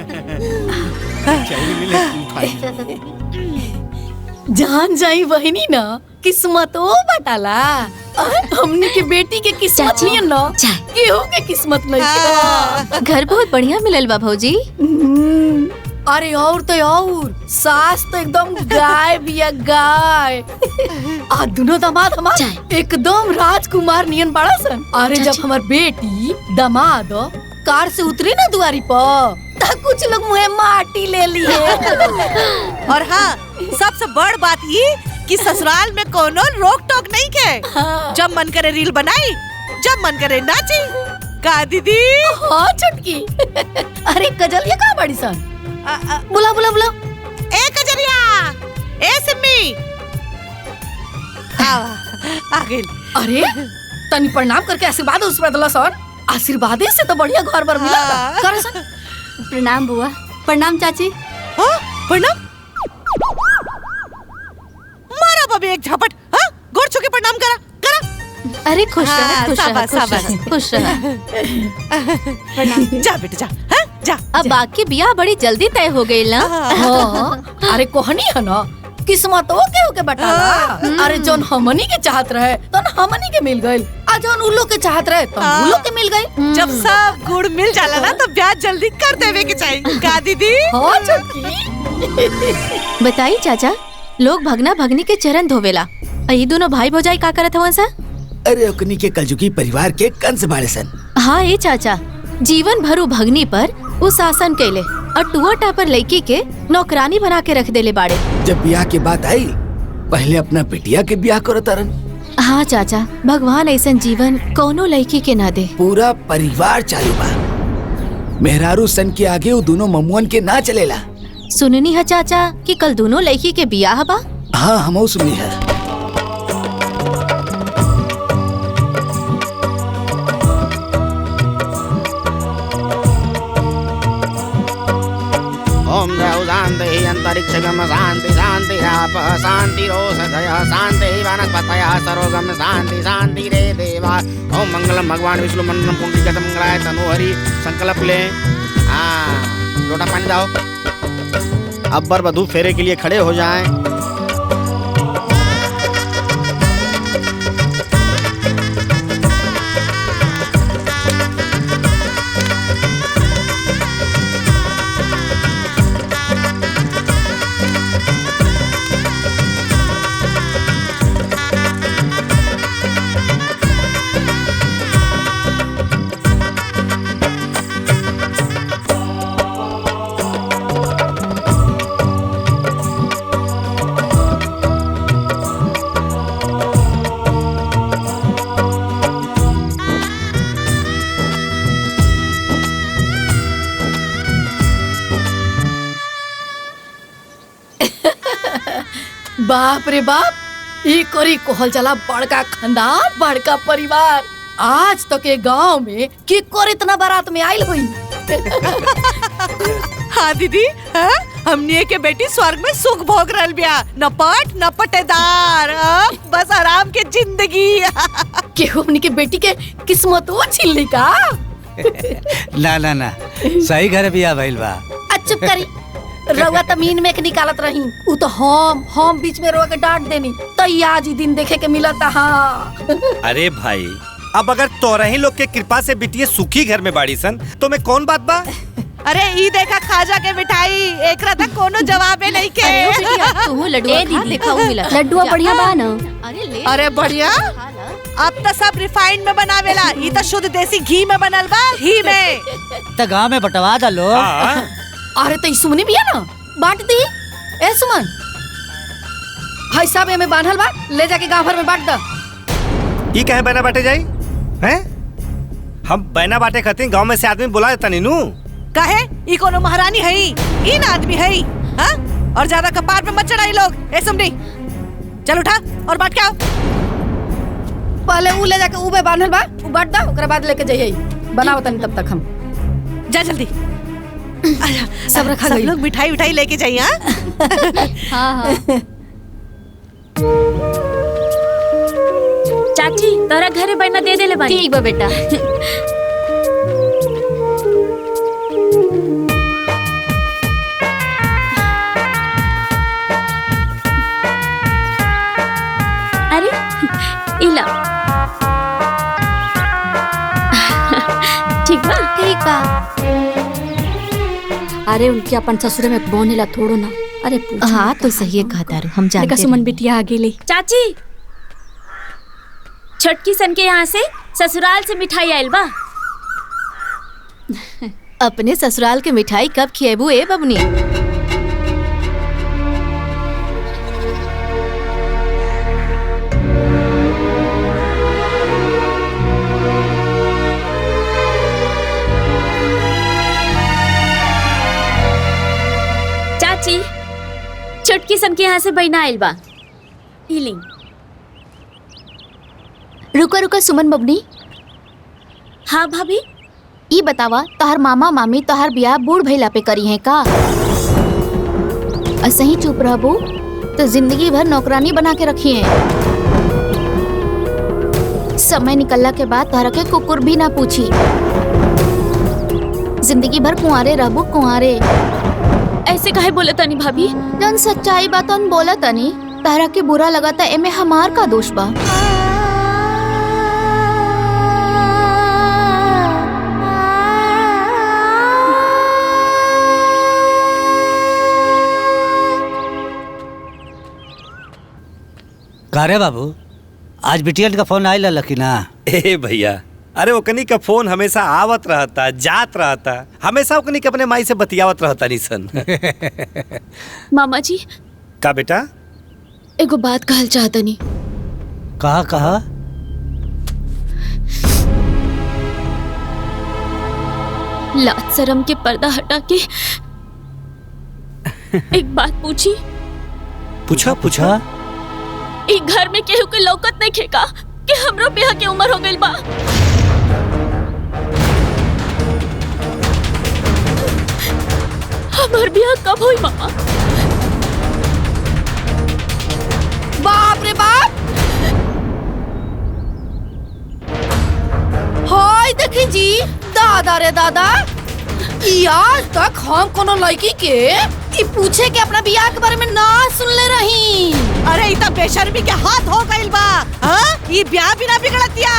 जान जाई बहनी ना, किस्मत ओ बटाला। हमनी की बेटी के किस्मत चाची, नहीं है ना चाय। केहू के किस्मत नहीं है। घर बहुत बढ़िया मिलल बा भौजी। अरे और तो और सास तो एकदम गाय बिया गाय। आ दोनों दामाद हमार चाय। एकदम राजकुमार नियन बड़ा सन। अरे जब चाची। हमार बेटी दामाद कार से उतरी ना दुआरी पर तब कुछ लोग मुँह माटी ले लिए। और हाँ, सबसे बड़ बात ये कि ससुराल में कोनो रोक टोक नहीं के। हाँ। जब मन करे रील बनाई, जब मन करे नाची। का दीदी? हाँ छुटकी। अरे कजलिया कहाँ बड़ी सन? बुला बुला बुला। ए कजरिया, ए सिम्मी, आ गेल। अरे तनी प्रणाम करके आशीर्वाद उस पर सन। आशीर्वादे से तो बढ़िया घर बर मिला था। कर सन। प्रणाम बुआ। प्रणाम चाची। हाँ, प्रणाम। मारा बाबी एक झपट। हाँ, गोड़ छू के प्रणाम करा करा। अरे खुश रह, हाँ, खुश रह, शाबाश, खुश रह, खुश रह। जा बेटा जा। हाँ, जा। अब बाकी बियाह बड़ी जल्दी तय हो गई ना। हाँ, अरे कोहनी है ना किस्मत केहू के बटाला। अरे जोन हमनी के चाहत रहे तो हमनी के मिल गइल, आ जोन उल्लू के चाहत रहे तो उल्लू के मिल गइल। जब सब गुड़ मिल जाला ना तो ब्याह जल्दी कर देवे के चाहिए। का दीदी? हाँ छुटकी। बताई चाचा, लोग भगना भगनी के चरण धोवेला, ये दोनों भाई भौजाई का करत हवन सा? अरे ओकनी के कलजुगी परिवार के कंस बाड़े सन। हाँ ये चाचा, जीवन भरू भगनी पर वो शासन कैले और टुआ टापर लड़की के नौकरानी बना के रख देले बाड़े। जब ब्याह के बात आई, पहले अपना बिटिया के ब्याह करो तारन। हाँ चाचा, भगवान ऐसा जीवन कोनो लड़की के ना दे। पूरा परिवार चालू बा। मेहरारू सन के आगे वो दोनों ममुअन के ना चलेला। सुननी है चाचा कि कल दोनों लड़की के बियाह बा? हाँ, हमहू सुनी है। ओम द्रौ शान्तिः अन्तरिक्षगम शान्ति शान्तिराप शान्तिरोषधय शान्तिः वनस्पतयः सर्वगम शान्ति शान्तिरे देवा। ओम मंगलम भगवान विष्णु मंडलम पुंडरीकाक्ष मंगलाय तनोहरि। संकल्प लें। हाँ, लोटा पानी दाओ। अब वर वधू फेरे के लिए खड़े हो जाएं। बाप रे बाप, ई करी कोहल चला बड़का खानदान, बड़का परिवार। आज तक के गांव में की कर इतना बारात में आयल हुई। हाँ दीदी, हाँ? हमनी के बेटी स्वर्ग में सुख भोग रहल बिया। न पट न पटेदार, बस आराम के जिंदगी। केहू हमनी के बेटी के किस्मत वो छिल्ली का। ना ना ना, सही घर बिया भइल बा। चुप करी। रउआ तमीन में के निकालत रही, उ तो हम बीच में रउआ के डांट देनी तो ये आज ही दिन देखे के मिलता। हाँ अरे भाई, अब अगर तोरा ही लोग के कृपा से बिटिया सुखी घर में बाड़ी सन तो मैं कौन बात बा? अरे ई देखा खाजा के मिठाई, एकरा तक कोनो जवाबे नहीं के। तू लड्डू खा, देखा वो मिला लड्डू बढ़िया बा ना। अरे बढ़िया, अब तो सब रिफाइंड में बनावेला, ई तो शुद्ध देसी घी में बनल बा, घी में। तो गाँव में बंटवा डालो। अरे तो सुमनी भी है ना, बांट दी। ए सुमन, भाई साहब हमें बांधल बा, ले जाके गांव भर में बांट द। ई कहे बना बांटे जाई हैं? हम बना बांटे खातिर गांव में से आदमी बुला देता नीनू। काहे? ई कोनो महारानी है, ई ना आदमी है। हाँ? और ज्यादा कपार पे मत चढ़ाई लोग। ए सुमनी, चल उठा और बांट के आओ। पहले ऊ ले जाके ऊ में बांधल बा, ऊ बांट दा, ओकरा बाद लेके जाइए। बनाओ तनी तब तक हम। जा जल्दी। सब रखा सब गई। लोग मिठाई उठाई लेके जाइए। हाँ हाँ। चाची तोरा घरे बना दे देले बानी। ठीक बा बेटा। अरे इला अरे उनके अपन ससुर में बोनेला थोड़ो ना। अरे पूछो। हाँ तो सही है कहता रू, हम जानते देखा सुमन बिटिया आगे ले। चाची, छोटकी सन के यहाँ से ससुराल से मिठाई आयल बा। अपने ससुराल के मिठाई कब खिएबू ए बबनी? चाची, छोटकी सन के यहाँ से बहना आयल बा। हीलिंग। रुको रुको सुमन बबनी। हाँ भाभी। ई बतावा तोहर मामा मामी तोहर बियाह बूढ़ भइला पे करी है का? असही चुप रहबू तो जिंदगी भर नौकरानी बना के रखी है। समय निकलला के बाद तोहरा के कुकुर भी ना पूछी। जिंदगी भर कुंवारे रहबू कुंवारे। ऐसे काहे बोले तनी भाभी? जन सच्चाई बात बोला तनी। तोहरा के बुरा लगा था एमे हमार का दोष बा? का रे बाबू, आज बिटियन का फोन आयल लकी ना? ए भैया, अरे ओकनी का फोन हमेशा आवत रहता, जात रहता, हमेशा ओकनी के अपने माई से बतियावत रहता निसन। मामा जी। का बेटा? एगो बात कहल चाहतनी। कहा कहा? लाज शर्म के पर्दा हटा के एक बात पूछी। पूछा पूछा। एक घर में केहू के लौकत नहीं खेका कि हमरो ब्याह के उम्र हो गइल बा। हमार ब्याह कब होई मामा? बाप रे बाप। हाय देखी जी, दादा रे दादा, ई आज तक हम कोनो लड़की के ई पूछे के अपना बियाह के बारे में ना सुनले रही। अरे ई त बेशर्मी के हाथ हो गइल बा। हां, ई ब्याह बिना बिगड़तिया।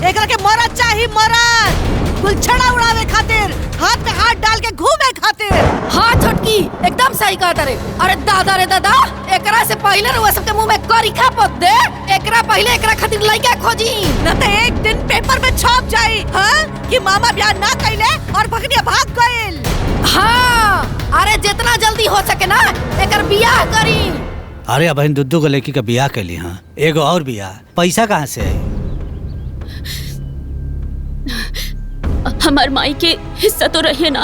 एकरा के मरद चाही मरद। गुलछड़ा उड़ावे खातिर, हाथ में हाथ डाल के घूमे खातिर। हां छोटकी, एकदम सही कहत रे। अरे दादा रे दादा, एकरा से पहले रुआ सबके मुंह में करिखा पत दे। एकरा पहले एकरा खातिर लड़का खोजी, न त एक दिन पेपर में छप जाई हां कि मामा ब्याह ना कइले और भगनिया भाग गइल। हां, अरे जितना जल्दी हो सके ना एकर बियाह करी। अरे अब दुद्दू को लड़की का बियाह कर ली। हाँ, एगो और बियाह। पैसा कहाँ से आई? हमार माई के हिस्सा तो रहे ना।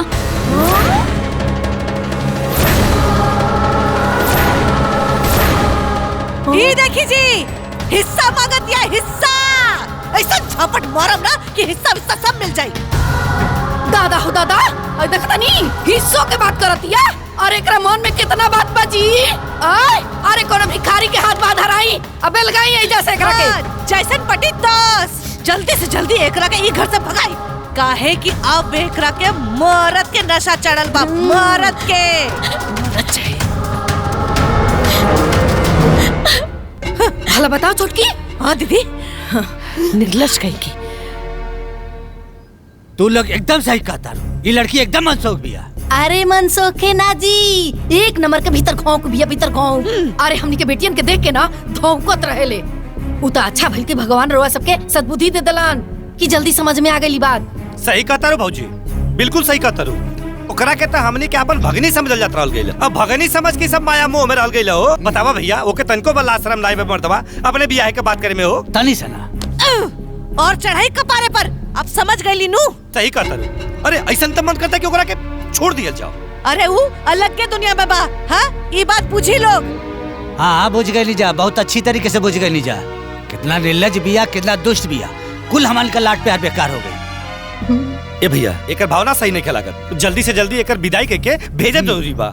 ये देखी जी, हिस्सा मांगत या हिस्सा। ऐसा झपट मारम ना कि हिस्सा विस्सा सब मिल जाई। दादा हो दादा, देखता नहीं हिस्सों के बात करतिया। और एकरा मन में कितना बात बची। अरे कोनो भिखारी के हाथ बांध हराई। अबे लगाई ऐ जैसे एकरा के। जैसन पटी दस। जल्दी से जल्दी एकरा के ई घर से भगाई। काहे कि अब एकरा के मरद के नशा चढ़ल बा। मरद के मरद चाहिए। भला बताओ छोटकी। हाँ दीदी, निर्लज कहेगी। तू लोग एकदम सही कहता। ये लड़की एकदम मनसोख बिया। अरे मनसोखे ना जी, एक नंबर के भीतर घोंक बिया, भीतर घोंक। अरे हमनी के बेटियन के देख के ना धोंकत रहेले। उ त अच्छा भइल के भगवान रोआ सबके सद्बुद्धि दे दलन कि जल्दी समझ में आ गई बात। सही कहता रो भौजी, बिल्कुल सही कहता रो। ओकरा के त हमनी के अपन भगनी समझल जात रहल गइल। अब भगनी समझ के सब माया मोह में रहल गइल हो। बतावा भैया, ओके तनको बला शर्म नाई में मर्दवा अपने बियाह के बात करे में हो। तनी सना और चढ़ाई कपारे पर। अब समझ गई नू। सही कहता रो। अरे ऐसन त मन करता कि ओकरा के छोड़ दिया जाओ। अरे वो अलग के दुनिया में बा। हाँ, ये बात पूछी लोग। हाँ, बुझ गई जा, बहुत अच्छी तरीके से बुझ गई जा। कितना निर्लज बिया, कितना दुष्ट बिया। कुल हमाल का लाट प्यार बेकार हो गई। ए भैया, एकर भावना सही नहीं लागत। जल्दी से जल्दी एकर विदाई करके भेजब जरूरी बा।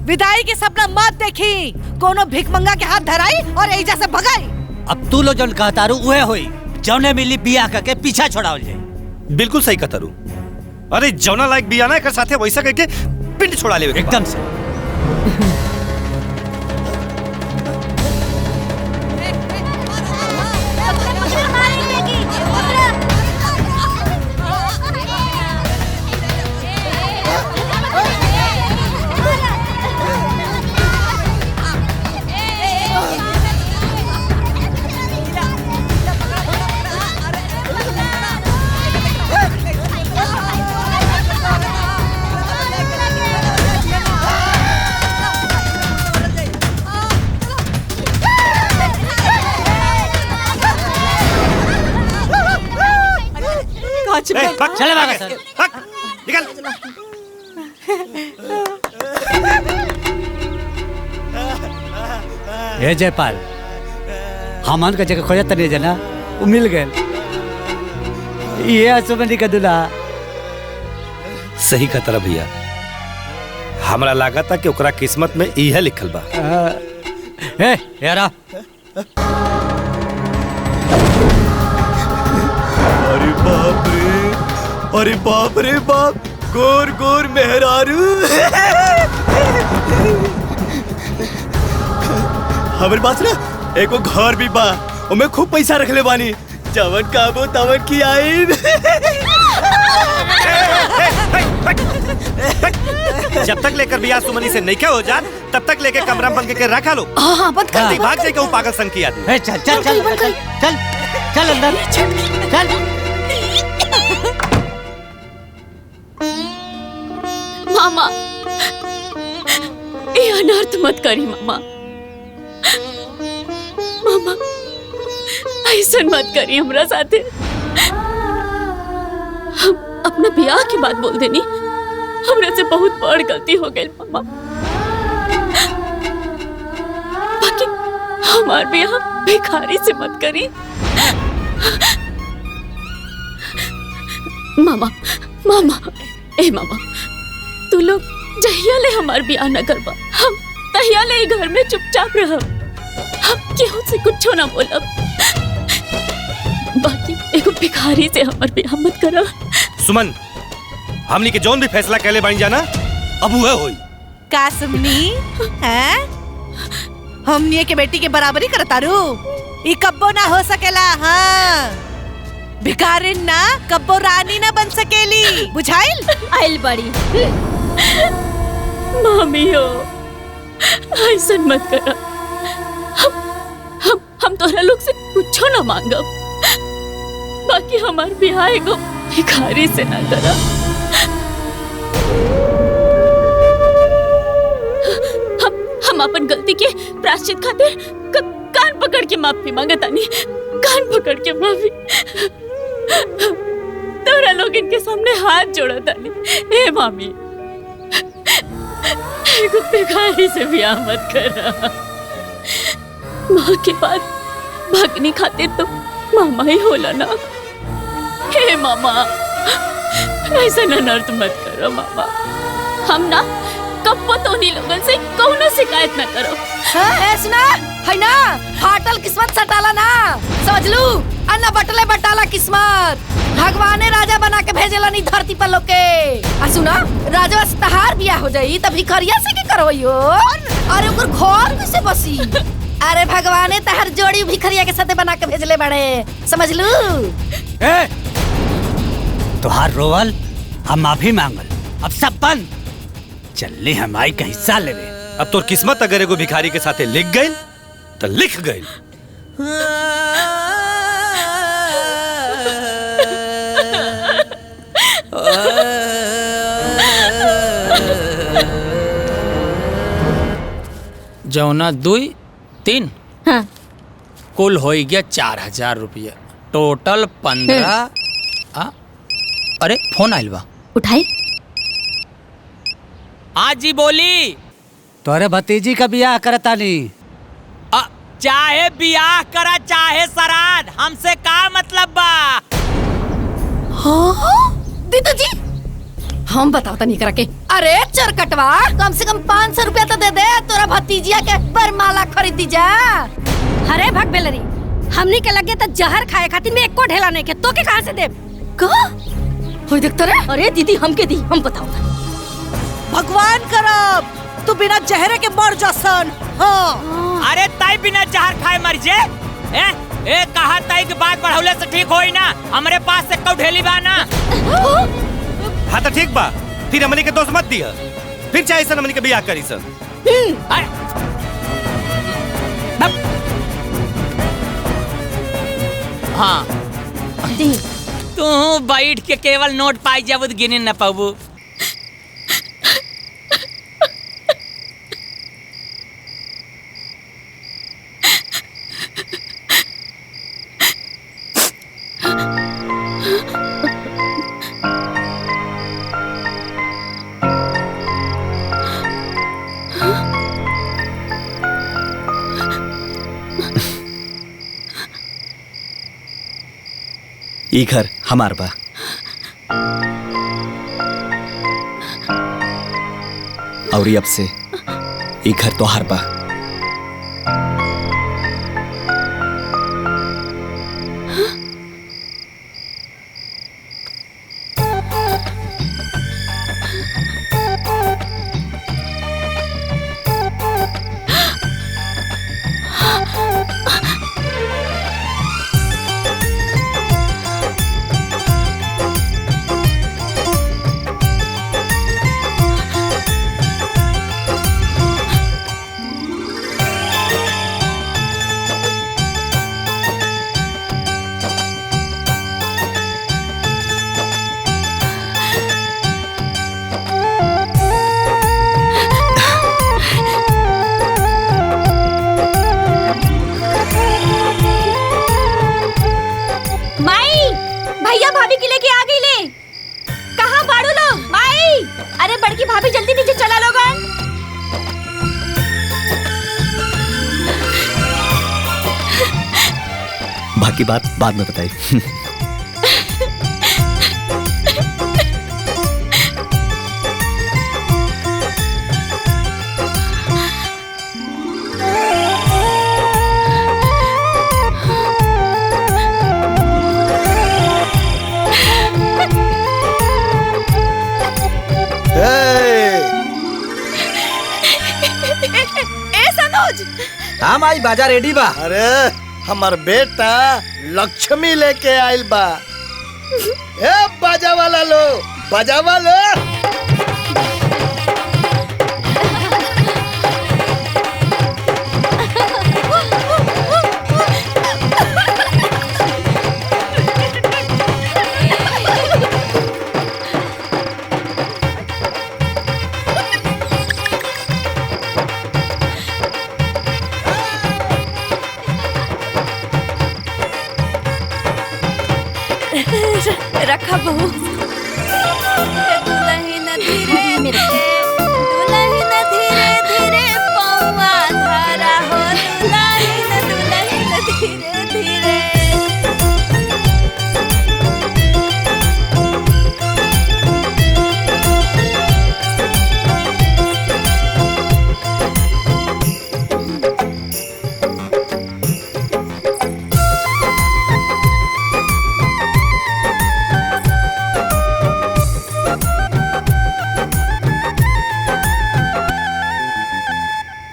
विदाई के सपना मत देखी। कोनो भिखमंगा के हाथ धराई और एजा से भगाई। अब तू लो जौन कहता रू उहे होई। जौने मिली बिया करके पीछा छोड़ावल जाई। बिल्कुल सही कहता रू। अरे जौना लायक बिया ना एकर साथे वैसा करके पिंड छोड़ा ले एकदम से। चले भागा सर। निकल। ए जयपाल, हमन का जगह खोजा तनी जना, वो मिल गए। ये असुमनी का दूल्हा। सही कहता भैया, हमरा लागत कि ओकरा किस्मत में इहे लिखल बा। ए यारा, अरे बाप रे, अरे बाप रे बाप, गोर गोर मेहरारू। हमरे पास ना एको घर भी बा, ओमे खूब पैसा रखले बानी, जवन काबो तवन की आई। जब तक लेकर बियाह सुमनी से नहीं क्या हो जात, तब तक लेके कमरा बंद के रखा लो। हाँ बंद कर दे। भाग जाए कहूँ पागल संग की आदमी। ए चल चल चल चल चल चल अंदर चल। मामा, ये अनर्थ मत करी मामा। मामा ऐसा मत करी हमरा साथे। हम अपना ब्याह की बात बोल देनी, हमरा से बहुत बड़ गलती हो गई मामा। बाकी हमार ब्याह भिखारी से मत करी। मामा मामा ए मामा, तू लोग जहिया ले हमार ब्याह न करबा, हम तहिया ले घर में चुपचाप रहब, हम केहू से कुछ ना बोलब। बाकी एगो भिखारी से हमार ब्याह मत करा। सुमन, हमनी के जोन भी फैसला कहले बानी जाना, अब वह होई। का सुमनी हैं? हमनी के बेटी के बराबरी करतारू, ई कब्बो ना हो सकेला। हाँ, भिखारिन ना कब्बो रानी ना बन सकेली, बुझाइल? आइल बड़ी मामी हो, ऐसा मत करा। हम तोहरा लोग से कुछो ना मांगब, बाकी हमार ब्याह एगो भिखारी से ना करा। हम अपन गलती के प्रायश्चित खातिर कान पकड़ के माफी मांगतानी, कान पकड़ के माफी। तोरा लोग इनके सामने हाथ जोड़तानी। ए मामी, एगो भिखारी से ब्याह मत करा। माँ के बाद भगनी खातिर तो मामा ही होला ना। हे मामा, ऐसा अनर्थ मत करो मामा। हम ना कब तो नहीं लोगन से कौनो शिकायत ना करो। सुना है ना, फाटल किस्मत सटाला ना, समझ लू। अन्ना बटले बटाला किस्मत, भगवाने राजा बना के भेजेला नहीं धरती पर लोग के। आ सुना, राजवा से तहार बियाह हो जाई तब भिखरिया से के करवइयो। अरे ओकर घर में से बसी। अरे भगवाने तहार जोड़ी भिखरिया के साथे बना के भेजले बड़े, समझ लू। ए, तुहार रोवल हम माफी मांगल, अब सब बंद। चलने हमारी का हिस्सा लेवे। अब तोर किस्मत अगर एगो भिखारी के साथे लिख गई तो लिख गई। जौना 2 3 हाँ। कुल हो गया 4000 रुपया, टोटल 15। अरे फोन आइल बा, उठाई। आज जी बोली। तोरे भतीजी का ब्याह करता नहीं। चाहे ब्याह करा चाहे श्राद्ध, हमसे का मतलब बा। हाँ? दीदी जी, हम बताओ नहीं करा के। अरे चरकटवा, कम से कम 500 रुपया तो दे दे, तोरा भतीजिया के बरमाला खरीद दी जा। अरे भग बेलरी, हमनी के लगे तो जहर खाए खातिर में एको ढेला नहीं के, तो के कहां से दे? होई देखता रे। अरे दीदी हमके दी, हम बताओ। भगवान करब तू बिना जहरे के मर जासन। हाँ। अरे ताई बिना जहर खाए मर जे। ए कहा ताई की बात बढ़ौले से ठीक होई ना, हमरे पास से कौ ढेली बा ना। हाँ तो ठीक बा, फिर हमनी के दोस्त मत दिया, फिर चाहे सन हमनी के ब्याह करी सन। हाँ, तू बैठ के केवल नोट पाई जाबू गिने न पाबू। ई घर हमार बा। और अब से ई घर तोहार बा। भैया भाभी के लेके आ गई ले। कहाँ बाड़ू लोग? माई, अरे बड़की भाभी जल्दी नीचे चला लोगन। बाकी बात बाद में बताई। हाँ माई बाजा रेडी बा। अरे हमार बेटा लक्ष्मी लेके आइल बा। ए बाजा वाला लो, बाजा वाला। रखा बहू। दुल्हन धीरे दुल्हन धीरे धीरे पौवा धारा हो। दुल्हन दुल्हन धीरे धीरे।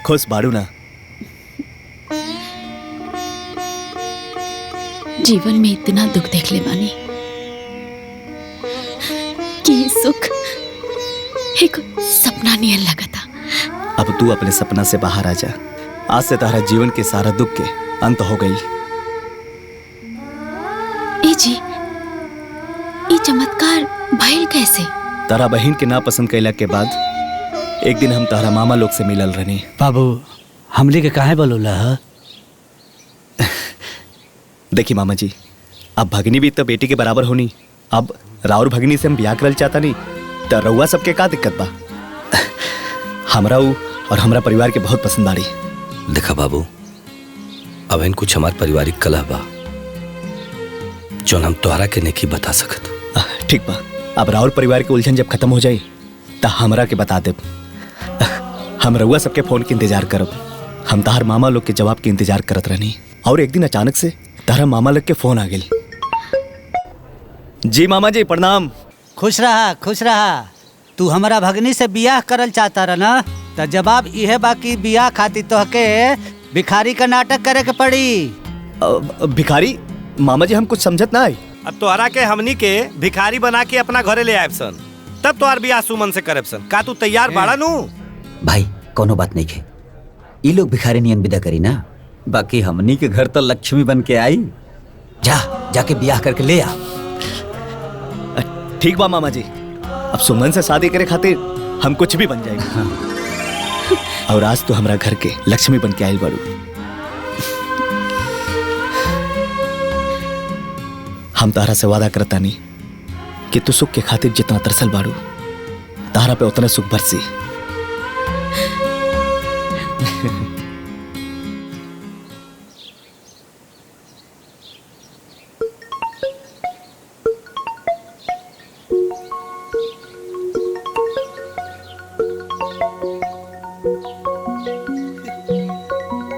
खुश बाड़ू ना? जीवन में इतना दुख देख ले बानी कि ये सुख एक सपना नियन लगा था। अब तू अपने सपना से बाहर आ जा। आज से तारा जीवन के सारा दुख के अंत हो गई। ए जी, ये चमत्कार भइल कैसे? तारा बहन के ना पसंद कैला के बाद एक दिन हम तारा मामा लोग से मिलल रहनी। बाबू, हमली के काहे बोलूला है? देखी मामा जी, अब भगनी भी तो बेटी के बराबर होनी। अब राउर भगनी से हम ब्याह करल चाहता नहीं तो रउआ सबके का दिक्कत बा? हमरा ऊ और हमरा परिवार के बहुत पसंद आड़ी। देखा बाबू, अब इन कुछ हमार पारिवारिक कलह बा जो हम तोहरा के नहीं बता सकत। ठीक बा, अब राउर परिवार के उलझन जब खत्म हो जाए तो हमरा के बता देब। हम रउआ सबके फोन के इंतजार करब। हम तार मामा लोग के जवाब के इंतजार करत रहनी और एक दिन अचानक से तारा मामा लोग के फोन आ गई। जी मामा जी प्रणाम। खुश रहा, खुश रहा। तू हमारा भगनी से बियाह करल चाहता रहा ना, तो जवाब यह बाकी बियाह खातिर तोहके भिखारी का नाटक करे के पड़ी। भिखारी? मामा जी हम कुछ समझत ना आई। अब तोहरा के हमनी के भिखारी बना के अपना घरे ले आए सन, तब तोहार बियाह सुमन से करब सन। का तू तैयार बाड़ा नू? भाई कोनो बात नहीं है, ये लोग भिखारी नियन विदा करी ना, बाकी हमनी के घर तो लक्ष्मी बन के आई। जाके बियाह करके ले आ। ठीक बा मामा जी, अब सुमन से शादी करे खातिर हम कुछ भी बन जाएंगे। हाँ। और आज तो हमरा घर के लक्ष्मी बन के आइल बाड़ू। हम तारा से वादा करता नहीं कि तू सुख के खातिर जितना तरसल बाड़ू तारा पे उतना सुख बरसी।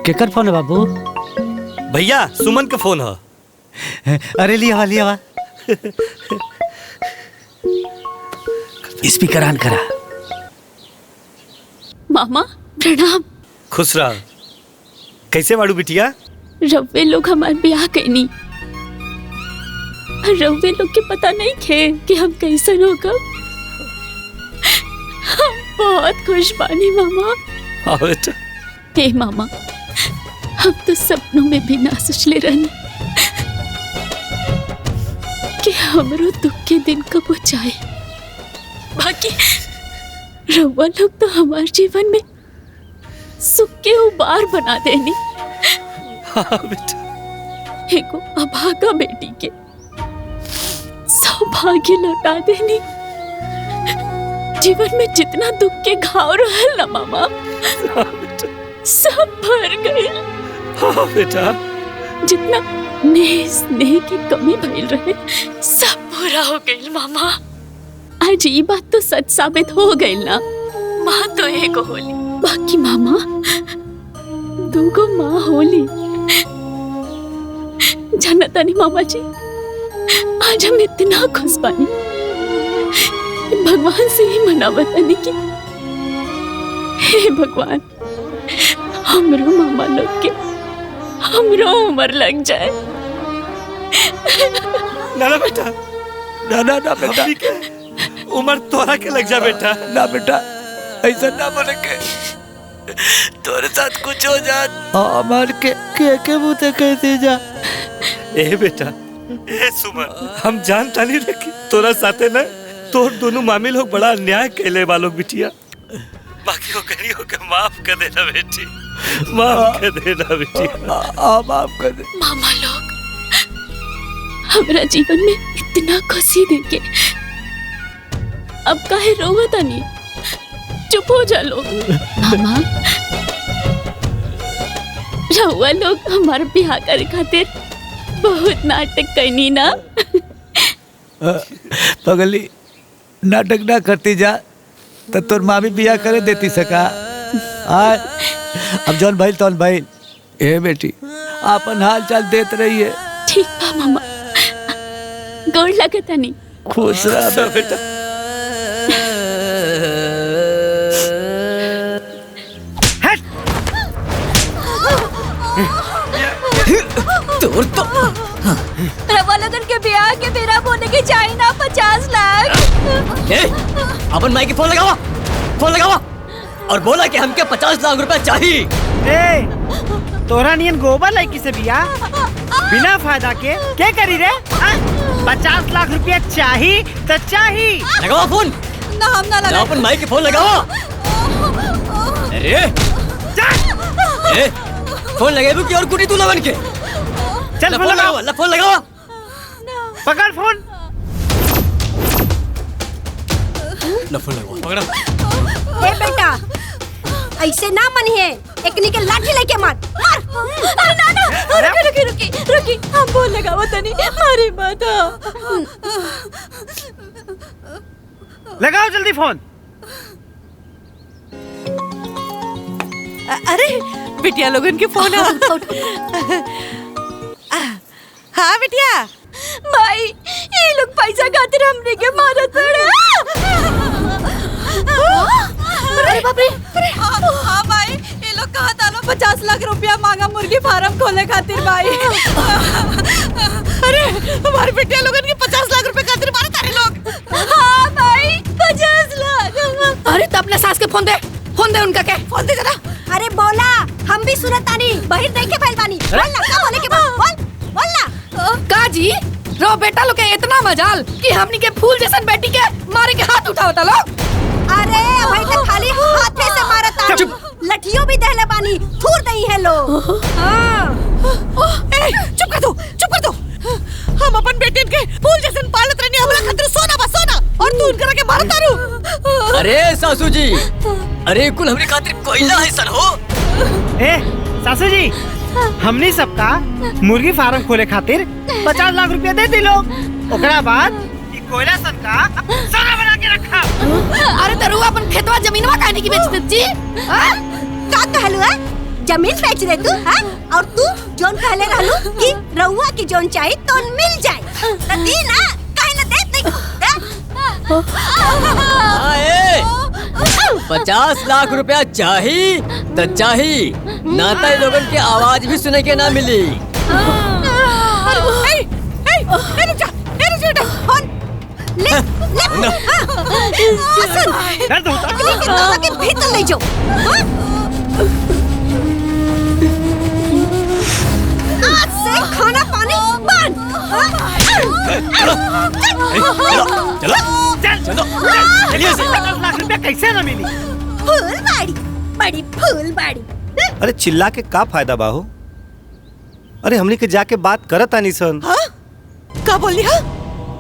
केकर फोन है बाबू? भैया सुमन का फोन है। अरे लिया वा स्पीकर ऑन करा। मामा प्रणाम। खुश रह। कैसे बाड़ू बिटिया? रव्वे लोग हमारे ब्याह कैनी। रव्वे लोग के पता नहीं थे कि हम कैसन होगा। हम बहुत खुश बानी मामा। हाँ बेटा। हे मामा, हम तो सपनों में भी ना सोचले रहनी कि हमरो दुख के दिन कब हो जाए। बाकी रव्वा लोग तो हमारे जीवन में सुख के उबार बना देनी। हाँ बेटा। एगो अभागा बेटी के सौभाग्य लौटा देनी। जीवन में जितना दुख के घाव रहल ना मामा, सब भर गए। हाँ बेटा। जितना स्नेह की कमी भइल रहे सब पूरा हो गई मामा। आज ये बात तो सच साबित हो गई ना। माँ तो एक होली, बाकी मामा दूगो माँ होली। जानता नहीं मामा जी, आज हम इतना खुश बानी, भगवान से ही मनावतानी कि हे भगवान, हमरो मामा लोग के हमरो उम्र लग जाए। ना बेटा, ना बेटा, उम्र तोरा के लग जा बेटा। ना बेटा, ऐसा ना बोले के तोरे साथ कुछ हो जा। हमार के मुँह कैसे जा। ए बेटा, ए सुमन, हम जानता नहीं रखी तोरा साथे ना तोर दोनों मामी लोग बड़ा अन्याय कैले वालों बिटिया। बाकी को करियो के माफ कर देना बेटी, माफ कर देना बेटी। माफ कर दे। मामा लोग हमारा जीवन में इतना खुशी देके अब काहे रोवता नहीं? चुप हो जा लोग। मामा रहुआ लोग हमारे ब्याह करे खातिर बहुत नाटक करनी ना। पगली नाटक ना करती जा तो तोर मामी बिया करे देती सका। अब जौन भाई तौन भाई। ए बेटी, आपन हाल चाल देत रही है। ठीक बा मामा, गोड़ लगता नहीं। खुश रह बेटा। तोर तो रवा लगन के ब्याह के बेरा बोले के चाहिए ना 50 लाख। अपन माई की फोन लगावा और बोला कि हमके 50 लाख रुपए चाहिए। तोरा नियन गोबर लड़की से बिया बिना फायदा के क्या करी रे? 50 लाख रुपया चाहिए तो चाहिए। लगावा फोन। ना हम ना लगा। अपन माई की फोन लगावा। अरे फोन लगाबू की और कुटी तू लवन के। चल फोन लगाओ। फोन लगाओ। पकड़ फोन। फोन लगाओ। पकड़। ए बेटा, ऐसे ना मनिए, एकनी के लाठी लेके मार। ना रुकी हम बोल लगाओ तनी। अरे माता, लगाओ जल्दी फोन। अरे बिटिया लोगन के फोन हाँ बिटिया। भाई ये लोग पैसा खातिर हमने के मारत पड़े। अरे बाप रे। हाँ भाई, ये लोग कहा था 50 लाख रुपया मांगा मुर्गी फार्म खोले खातिर भाई। अरे हमारे बिटिया लोगन के 50 लाख रुपए खातिर मारे तारे लोग। हाँ भाई 50 लाख। अरे तो अपने सास के फोन दे उनका के फोन दे जरा। अरे बोला, हम भी सुनत तानी, बहिर देख के फैल बानी। बोल ना, क्या बोले के बोल ना। का जी रो बेटा लोग के इतना मजाल कि हमनी के फूल जैसन बेटी के मारे के हाथ उठावता लोग। अरे भाई तो खाली हाथे से मारता, लठियों भी दहले बानी, थूर दई है लो। चुप कर दो। हम अपन बेटी के फूल जैसन पालत रहनी, हमरा खातिर सोना बा सोना, और तू उनकरा के मारत तारू। अरे सासू जी, अरे कुल हमरे खातिर कोयला है सन हो। ए सासू जी, हमनी सबका मुर्गी फार्म खोले खातिर 50 लाख रुपया दे दी लोग। ओकरा बाद कोयला सन का सोना बना के रखा। अरे तरुआ अपन खेतवा जमीनवा काहे की बेच देत जी? का कहलू है? जमीन बेच दे तू, हाँ? और तू जोन कहले रहलू कि रउआ की जोन चाहिए तो मिल जाए, तो दी ना, काहे ना देत नहीं? 50 लाख रुपया चाहिए तो चाहिए, नाता इन लोगन की आवाज भी सुने के ना मिली। भीतर ले जाओ। आज से खाना पानी बंद। चलो चलिए। 50 लाख रुपया कैसे न मिली? फूलबाड़ी, बड़ी फूलबाड़ी। अरे चिल्ला के का फायदा बाहो? अरे हमनी के जाके बात करत आनी सन। हाँ? का बोली हा?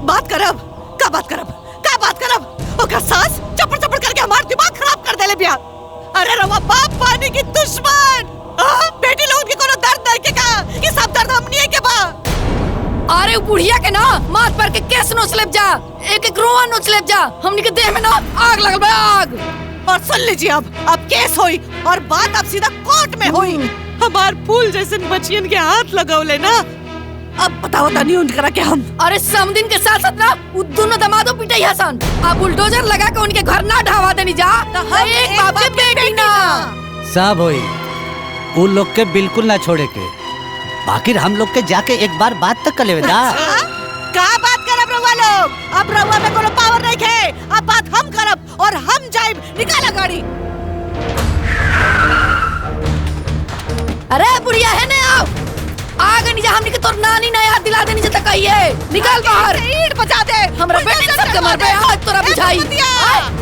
बात करब, का बात करब, का बात करब? ओकर सास चपड़ चपड़ करके हमार दिमाग खराब कर देले बिया। अरे रवा बाप पानी की दुश्मन। बेटी लोगन के कोनो दर्द नहीं के का? कि सब दर्द हमनी के बा। अरे बुढ़िया के ना माथ पर के केस नोच लेब जा, एक एक रोआ नोच लेब जा, हमनी के देह में ना आग लगल बा, आग। और सुन लीजिए अब केस होई और बात अब सीधा कोर्ट में होई। हमार फूल जैसे बचियन के हाथ लगावले ना, अब बताओ तानी उनकरा के हम। अरे समदिन के साथ साथ ना उ दोनों दमादो पिटाई हसन, अब बुलडोजर लगा के उनके घर ना ढावा देनी जा। एक बाप के बेटी ना सब होई, उन लोग के बिल्कुल ना छोड़े के, बाकी हम लोग के जाके एक बार बात तक कर लेवे दा। का बात करब रउआ लोग? अब रउआ में कोनो पावर नहीं है, अब बात हम करब और हम जाइब। निकाला गाड़ी। अरे बुढ़िया है ना, आओ आगे नहीं जा, हमनी के तोर नानी ना याद दिला देनी जता कहिए। निकाल बाहर, ईंट बजा दे। हमरा बेटी सब के मर पे आज तोरा बुझाई।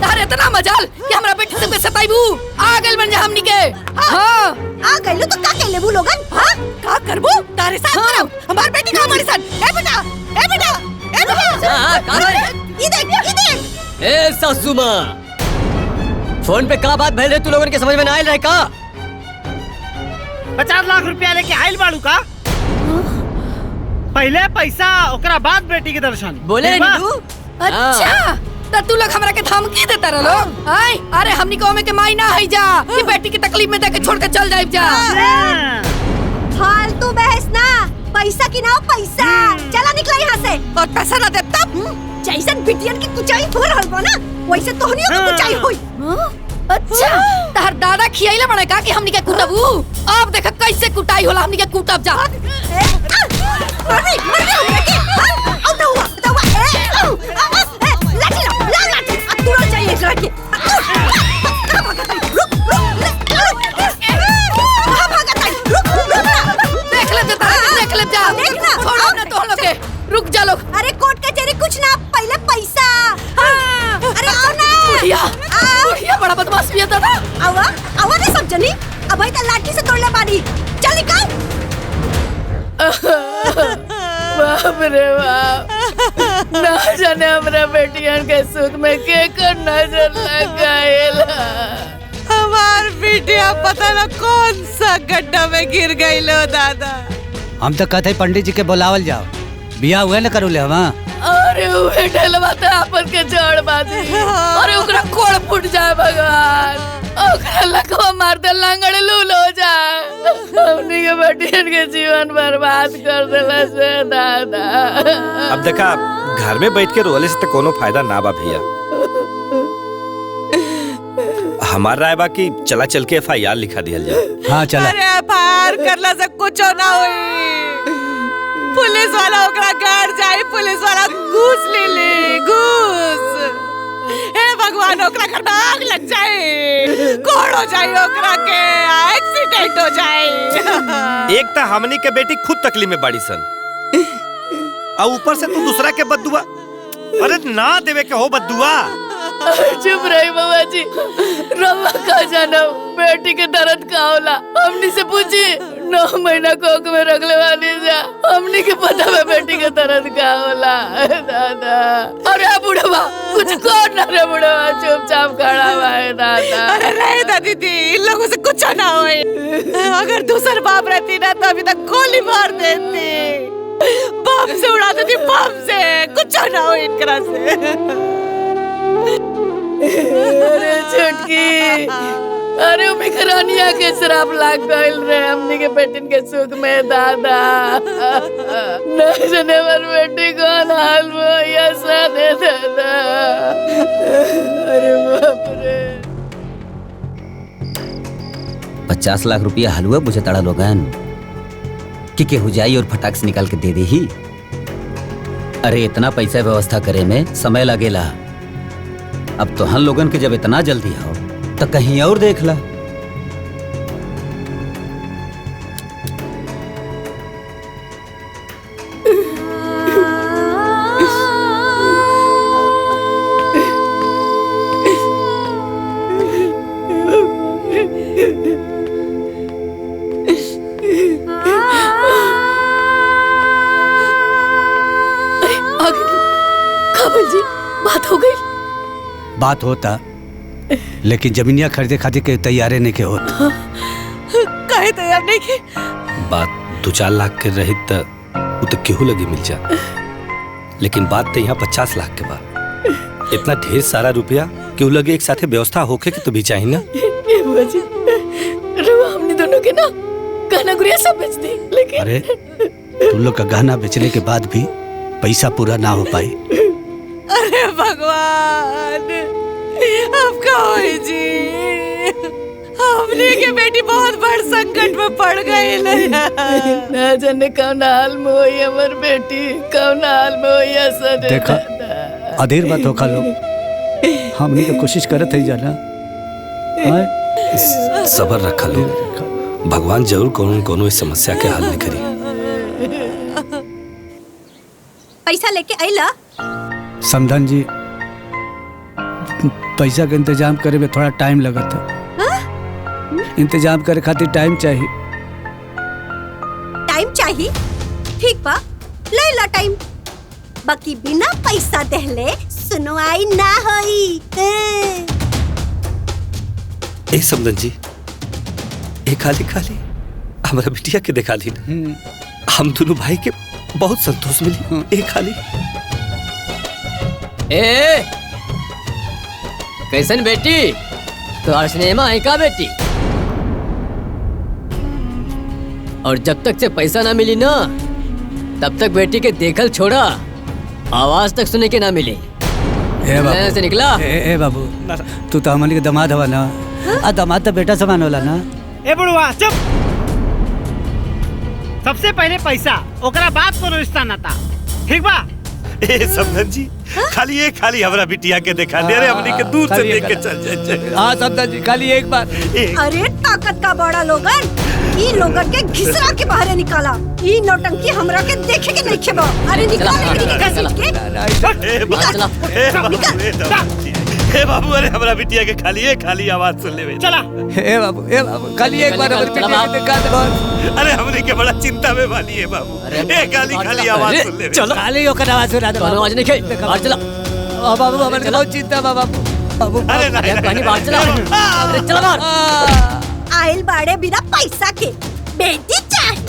तारे इतना मजाल कि हमरा बेटी सब के सताइबू। आ गेल बन जा हमनी के। हां आ गइलो तो का कहले वो लोगन? हां का करबू? तारे साथ करब। हमार बेटी का हमारी साथ। ए बेटा, ए बेटा, ए बेटा। हां का ई देख। ए सासू मां, फोन पे का बात भइल रे? तू लोगन के समझ में ना आइल रहे का? 50 लाख रुपया लेके आइल बाड़ू का? पहले पैसा ओकरा बाद बेटी के दर्शन। बोले नीलू? अच्छा तो तू लोग हमरा के धमकी देता रहो। आय अरे हमनी को में के माई ना है जा कि बेटी की तकलीफ में देके छोड़ के चल जाइब जा। फालतू बहस ना, पैसा की ना पैसा। चला निकला यहाँ से। और पैसा ना दे तब जैसन बिटियन की कुचाई हो रहल बा ना, वैसे तोहनियों की कुचाई होई। अच्छा तार दादा खियाइले बने का कि हमनी के कुटबू? अब देख कैसे कुटाई होला, हमनी के कुटब जा। मरनी हमने के। आओ दउआ लाठी ला लाठी तुरंत चाहिए एकरा के। रुक देख ले जा, छोड़ो ना तो लोग के, रुक जा लोग। अरे कोर्ट कचहरी कुछ ना, पहले पैसा। अरे आओ ना बुढ़िया बड़ा बदमाश भी है दादा। आवा ना सब जनी, अब भाई तो लाठी से तोड़ले बाड़ी। चल निकल। बाप रे बाप, ना जाने हमरा बेटियन के सुख में के कर नजर लगाएला। हमार बेटिया पता ना कौन सा गड्ढा में गिर गई लो दादा। हम तो कहते पंडित जी के बुलावल जाओ, बियाह हुए न करू ले हम। अरे उहे ढलवाते आपन के जड़ बाजी, अरे ओकरा कोड़ फूट जाए भगवान, ओकरा लकवा मार दे लंगड़ लूल हो जाए, हमनी के बेटियन के जीवन बर्बाद कर देला से दादा। अब देखा घर में बैठ के रोले से तो कोनो फायदा ना बा भैया। हमार राय बा कि चला चल के FIR लिखा दिया जाए। हाँ चला। अरे FIR करला से कुछ ना होई। पुलिस वाला ओकरा घर जाई, पुलिस वाला घूस ले घूस। हे भगवान, ओकरा घर में आग लग जाए, कोड़ हो जाए, ओकरा के एक्सीडेंट हो जाए। एक तो हमनी के बेटी खुद तकलीफ में बाड़ी सन, और ऊपर से तू दूसरा के बद्दुआ। अरे ना देवे के हो बद्दुआ। चुप रही बाबा जी, रवा का जाना बेटी के दर्द का होला, हमनी से पूछी। 9 महीना कोख में रखले वाली जा, हमनी के पता है बेटी के दर्द का होला दादा। अरे बुढ़वा कुछ कर ना रे बुढ़वा, चुपचाप खड़ा हुआ है दादा। अरे नहीं दादी दी, इन लोगों से कुछ ना होए। अगर दूसर बाप रहती ना तो अभी तक गोली मार देती, बम से उड़ा देती, बम से। कुछ ना हो इनकरा से। अरे छुटकी अरे उमी करानिया के शराब लाग गइल रे हमनी के बेटिन के सुख में दादा न जने मर बेटी कौन हाल में या सादे दादा। अरे बाप रे 50 लाख रुपया हलवा बुझे तड़ा लोगन कि केहू जाई और फटाक से निकाल के दे दे ही। अरे इतना पैसा व्यवस्था करे में समय लगेला। अब तो हम लोगन के जब इतना जल्दी हो तो कहीं और देख ला। बात हो गई। बात होता लेकिन जमीनिया खरीदे खातिर के तैयारे नहीं के होता। काहे तैयार नहीं के? बात 2-4 लाख के रही तो केहू लगी मिल जा, लेकिन बात तो यहाँ 50 लाख के बाद इतना ढेर सारा रुपया केहू लगे एक साथे व्यवस्था होके के तो भी चाहिए ना। ये बुआ जी हमने दोनों के ना गहना गुड़िया सब बेच दी, लेकिन अरे तुम लोग का गहना बेचने के बाद भी पैसा पूरा ना हो पाई। अरे भगवान अब का होई जी? हमने के बेटी बहुत बड़ संकट में पड़ गई ना जाने कौन हाल में होई हमर बेटी, कौन हाल में होई ऐसा देखा अधेर बात होखा लोग हमनी के कोशिश करत है जाना। सबर रखा लो, भगवान जरूर कोनो इस समस्या के हल करी। पैसा लेके आइला? समधन जी पैसा का इंतजाम करे में थोड़ा टाइम लगा था। इंतजाम करे खातिर टाइम चाहिए। टाइम चाहिए? ठीक बा ले ला टाइम, बाकी बिना पैसा देहले सुनवाई ना होई। ए समधन जी ए खाली हमारा बिटिया के दिखा ली ना, हम दोनों भाई के बहुत संतोष मिली। ए खाली ए कैसन बेटी तो सिनेमा है का बेटी? और जब तक से पैसा ना मिली ना तब तक बेटी के देखल छोड़ा आवाज तक सुने के ना मिले। ए बाबू से निकला। ए बाबू तू तो हमारे दामाद हवा ना। आ दामाद तो बेटा समान होला ना। ए बुढ़वा चुप। सबसे पहले पैसा ओकरा बाद कोनो रिश्ता नाता, ठीक बा? ए समधन जी खाली हमरा बिटिया के दिखा दे। अरे हमनी के दूर से देख के चल जाए। हां समधन जी खाली एक बार। अरे ताकत का बड़ा लोगन, ई लोगन के घिसरा के बाहर निकाला। ई नौटंकी हमरा के देखे के नहीं खेबो। अरे निकाल के ए बाबू अरे हमरा बिटिया के खाली आवाज सुन ले। चला ए बाबू खाली एक बार हमर बिटिया के दिखा दे। अरे हमनी के बड़ा चिंता में वाली है बाबू। ए खाली आवाज सुन ले। चलो खाली ओकर आवाज सुना दे। आवाज नहीं खाई और चला। ओ बाबू हमर बहुत चिंता बा बाबू। अरे नहीं पानी बाहर चला। अरे चला बाहर। आइल बाड़े बिना पैसा के बेटी चाहिए।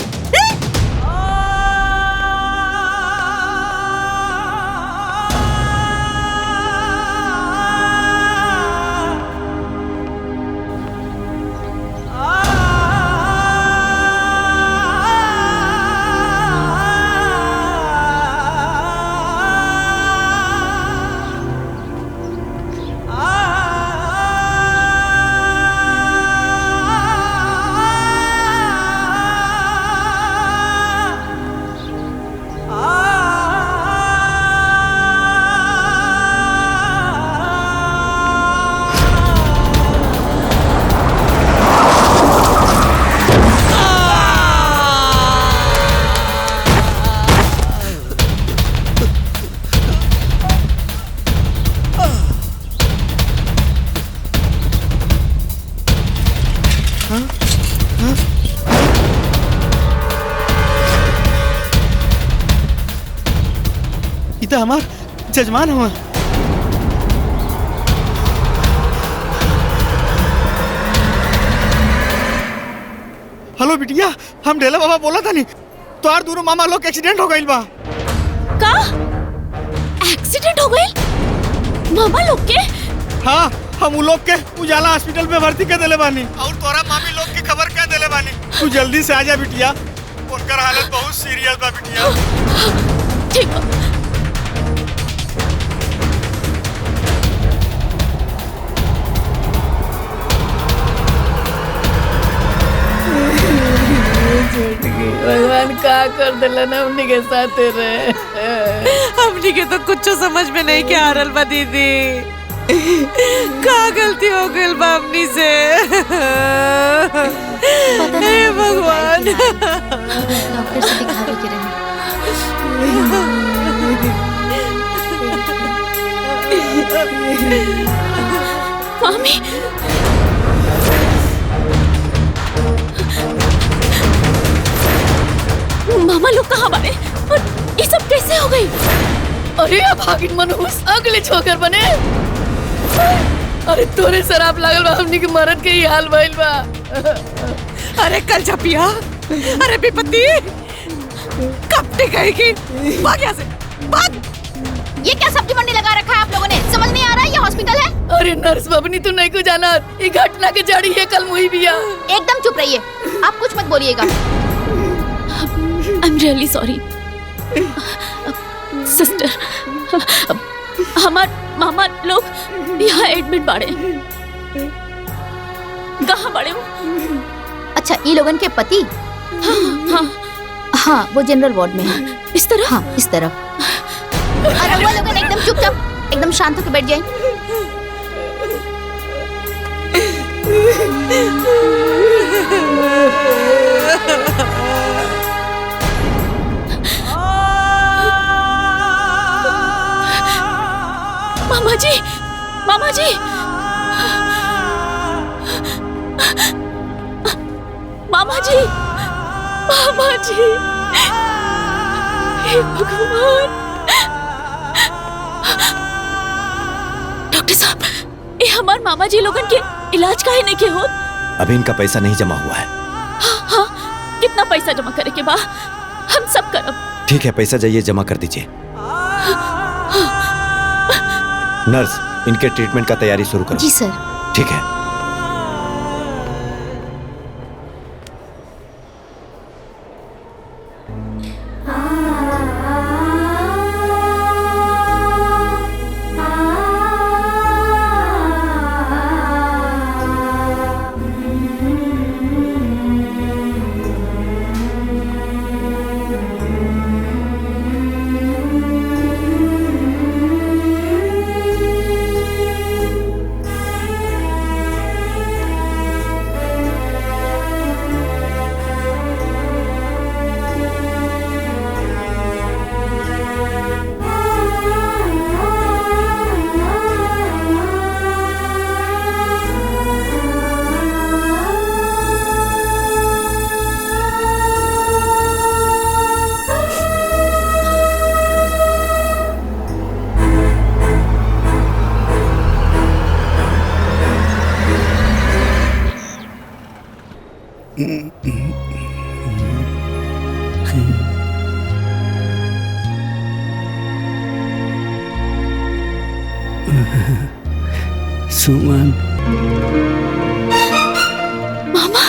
इता हमार जजमान हुआ। हेलो बिटिया हम ढेला बाबा बोला था नहीं तो यार दोनों मामा लोग एक्सीडेंट हो गइल बा। का एक्सीडेंट हो गई मामा लोग के? हाँ हम उ लोग के उजाला हॉस्पिटल में भर्ती कर देले बानी और तोरा मामी लोग की खबर कर देले बानी। तू जल्दी से आजा बिटिया, उनकर हालत बहुत सीरियस बा बिटिया। ठीक बा। भगवान का कर दिलन हमनी के साथ रहे। हमनी के तो कुछ समझ में नहीं के आ रहल बा दीदी। का गलती हो गई बा हमनी से? हे भगवान। डॉक्टर से दिखावे के रहे। मामी मामा लोग कहाँ बारे और ये सब कैसे हो गई? अरे अब भागिन मनहूस अगले छोकर बने। अरे तोरे शराब लागल बा, हमनी के मरद के ही हाल भइल बा। अरे कल छपिया, अरे विपत्ति कब टिकेगी? भाग यहाँ से, भाग। ये क्या सब्जी मंडी लगा रखा है आप लोगों ने? समझ नहीं आ रहा है ये हॉस्पिटल है? अरे नर्स बबनी तू नहीं को जाना, ये घटना के जड़ी है कल मुही बिया। एकदम चुप रहिए, आप कुछ मत बोलिएगा। I'm really sorry. सिस्टर, हमार मामा लोग यहाँ एडमिट बाड़े। कहाँ बाड़े वो? अच्छा, ये लोगन के पति? हाँ, वो जनरल वार्ड में है। इस तरफ? हाँ, इस तरफ। अरे वो लोगन एकदम चुपचाप, एकदम शांत होकर बैठ जाएं। मामा जी, मामा जी, मामा जी, मामा जी, हे भगवान। डॉक्टर साहब, ये हमारे मामा जी लोगन के इलाज काहे नहीं के होत? अभी इनका पैसा नहीं जमा हुआ है। हाँ, कितना पैसा जमा करे के बा? हम सब करब। ठीक है, पैसा जाइए जमा कर दीजिए। नर्स, इनके ट्रीटमेंट का तैयारी शुरू करो। जी सर। ठीक है। सुमन, मामा,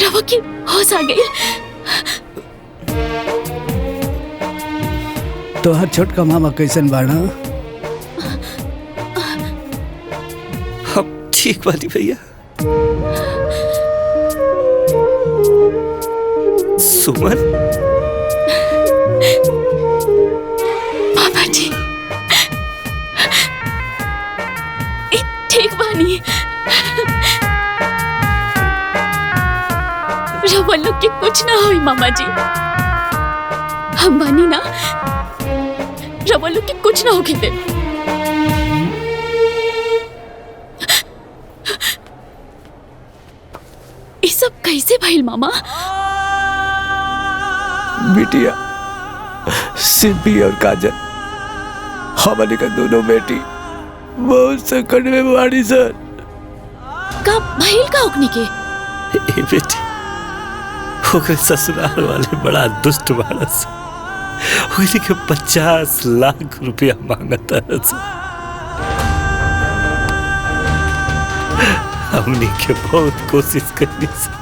रवा की होश आ गई। तोहर छोटका मामा कैसन बाड़ा? अब ठीक बानी भैया। सुमन, मामा जी ठीक बानी। रवा लोग के कुछ ना होई मामा जी, हम बानी ना, रवा लोग के कुछ ना होगी दे। ये सब कैसे भइल मामा? बिटिया सिंपी और काजल, हमारे का दोनों बेटी बहुत संकट में बाड़ी सर। का भइल का ओकनी के? ए बेटी, ओकरे ससुराल वाले बड़ा दुष्ट बाड़स। वही के 50 लाख रुपया मांगता है सर। हमने के बहुत कोशिश करनी सर,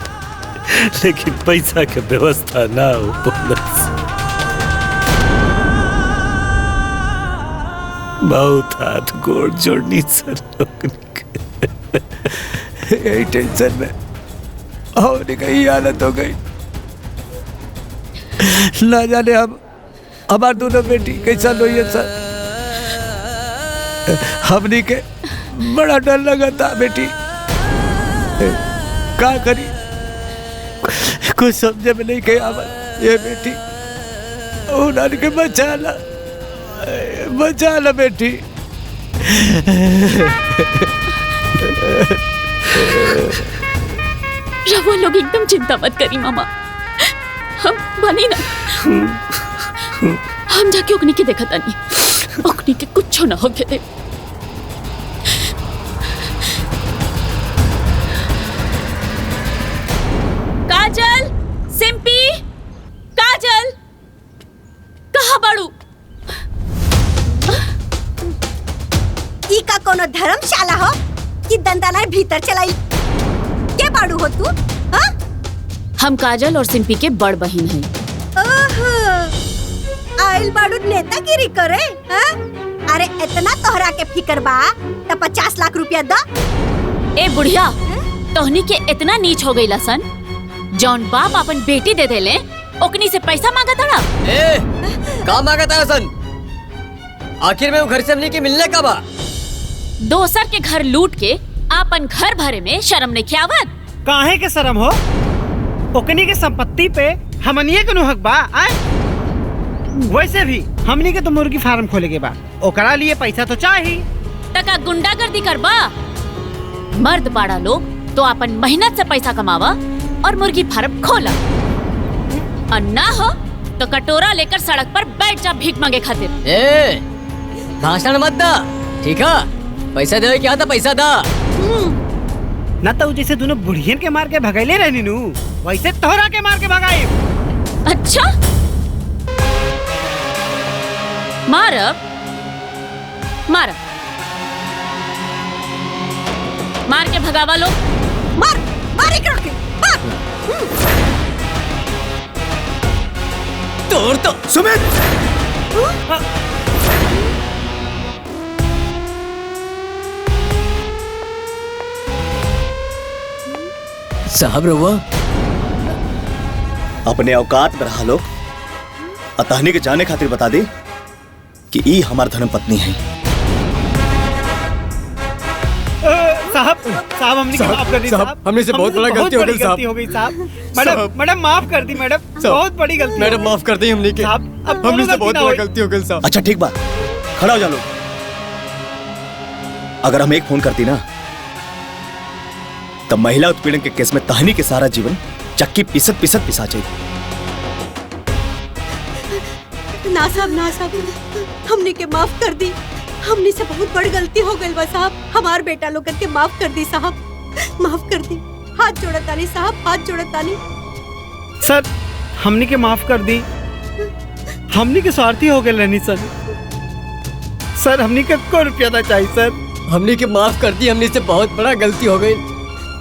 लेकिन पैसा के व्यवस्था ना हो पालस। बहुत हाथ गोड़ जोड़नी सर यही टेंशन में होने का ही हालत हो गई। ना जाने हम हमार दोनों बेटी कैसा लोई है सर। हमने के बड़ा डर लगा था बेटी, क्या करी कुछ समझे में नहीं गया। ये बेटी उन्होंने के बचा ला बेटी। रवो लोग एकदम चिंता मत करी मामा, हम बनी ना। हम जाके ओकनी के देखा तानी, ओकनी के कुछ ना होके दे। काजल, सिंपी, काजल, कहाँ बाड़ू? ई का कोनो धर्मशाला हो कि दंदाना भीतर चलाई? के बाड़ू हो तू? हाँ? हम काजल और सिंपी के बड़ बहन हैं। ओहो, आइल बाड़ू नेतागिरी करे? हाँ? अरे इतना तोहरा के फिकर बा तो 50 लाख रुपया दा। ए बुढ़िया, तोहनी के इतना नीच हो गई सन, जौन बाप अपन बेटी दे देले ओकनी से पैसा मांगा तड़ा। ए, का मांगा तड़ा सन? आखिर में वो घर से हमने के मिलने का बा? दोसर के घर लूट के आपन घर भरे में शर्म नहीं खियावत? काहे के शर्म हो? ओकनी के संपत्ति पे हमनिए के हक बा। वैसे भी हमनी के तो मुर्गी फार्म खोले के बा, ओकरा लिए पैसा तो चाहिए। तका गुंडागर्दी करबा? मर्द बाड़ा लोग तो अपन मेहनत से पैसा कमावा और मुर्गी फार्म खोला, और ना हो तो कटोरा लेकर सड़क पर बैठ जा भीख मांगे खातिर। ए, भाषण मत दा, ठीक है? पैसा दे क्या था, पैसा दा। ना तो जैसे दोनों बुढ़ियन के मार के भगाइले रहनी नू, वैसे तोहरा के मार के भगाई। अच्छा, मारब मार मार के भगावा लो। मार मार के मार। तोड़ तो सुमित। साहब रहुआ अपने औकात में रहा लोग, अतहनी के जाने खातिर बता दे कि ई हमार धर्म पत्नी है। साहब हमने के माफ कर दी साहब, हमने से बहुत बड़ा गलती हो गई साहब। मैडम माफ कर दी मैडम, बहुत बड़ी गलती। मैडम माफ कर दी हमने के, हमने से बहुत बड़ा गलती हो गई साहब। अच्छा ठीक बात, खड़ा हो जा लोग। अगर हम एक फोन करती ना तो महिला उत्पीड़न के केस में तहनी के सारा जीवन चक्की पिसत पिसत पिसा जाए। ना साहब, हमने के माफ कर दी। हमने से बहुत बड़ी गलती हो गई बा साहब। हमार बेटा लोगन के माफ कर दी साहब, माफ कर दी। हाथ जोड़तानी साहब, हाथ जोड़तानी। सर हमने के माफ कर दी, हमने के स्वार्थी हो गए रहनी सर। सर हमने के को रुपया ना चाहिए सर। हमने के माफ कर दी, हमने से बहुत बड़ा गलती हो गई।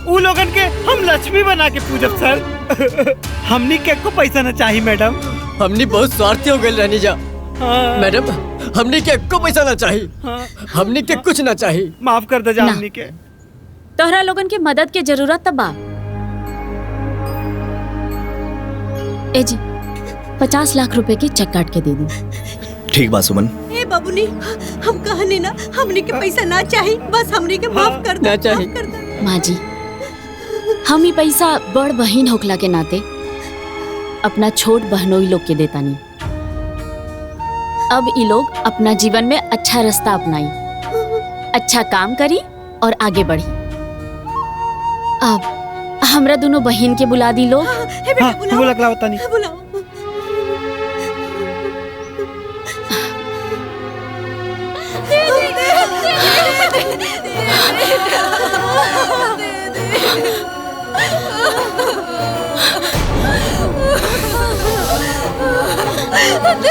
वो लोगन के हम लक्ष्मी बना के पूजब सर। हमने के को पैसा ना चाहिए मैडम। हमने बहुत स्वार्थी हो गए रहनी जा। मैडम हमने के को पैसा ना चाहिए, हमने के कुछ ना चाहिए। माफ कर दे जा हमने के। तोहरा लोगन के मदद के जरूरत तब बा। ए जी 50 लाख रुपए की चेक काट के दे दी। ठीक बात सुमन। ए बाबूनी, हम कहने ना हमने के पैसा ना चाहिए, बस हमने के माफ कर दे। ना चाहिए। माँ जी, हम ही पैसा बड़ बहन होखला के नाते अपना छोट बहनोई लोग के देता नहीं। अब ये लोग अपना जीवन में अच्छा रास्ता अपनाई, अच्छा काम करी और आगे बढ़ी। अब हमरा दोनों बहन के बुला दी लोग। बुलाओ।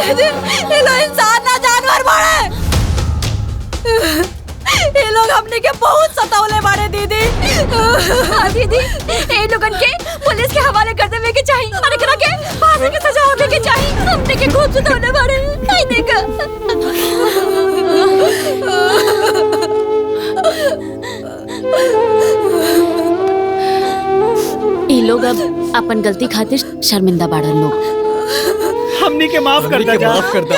दीदी ये लोग इंसान ना जानवर बाड़े। ये लोग हमने के बहुत सतावले बाड़े दीदी। हाँ दीदी, ये लोगन के पुलिस के हवाले कर देवे के चाहिए और एकरा के फांसी की सजा होवे के चाहिए। हमने के खूब सतावले बाड़े। नहीं देखा। ये लोग अब अपन गलती खातिर शर्मिंदा बाड़न लोग। हमनी के माफ कर दे। माफ कर दो।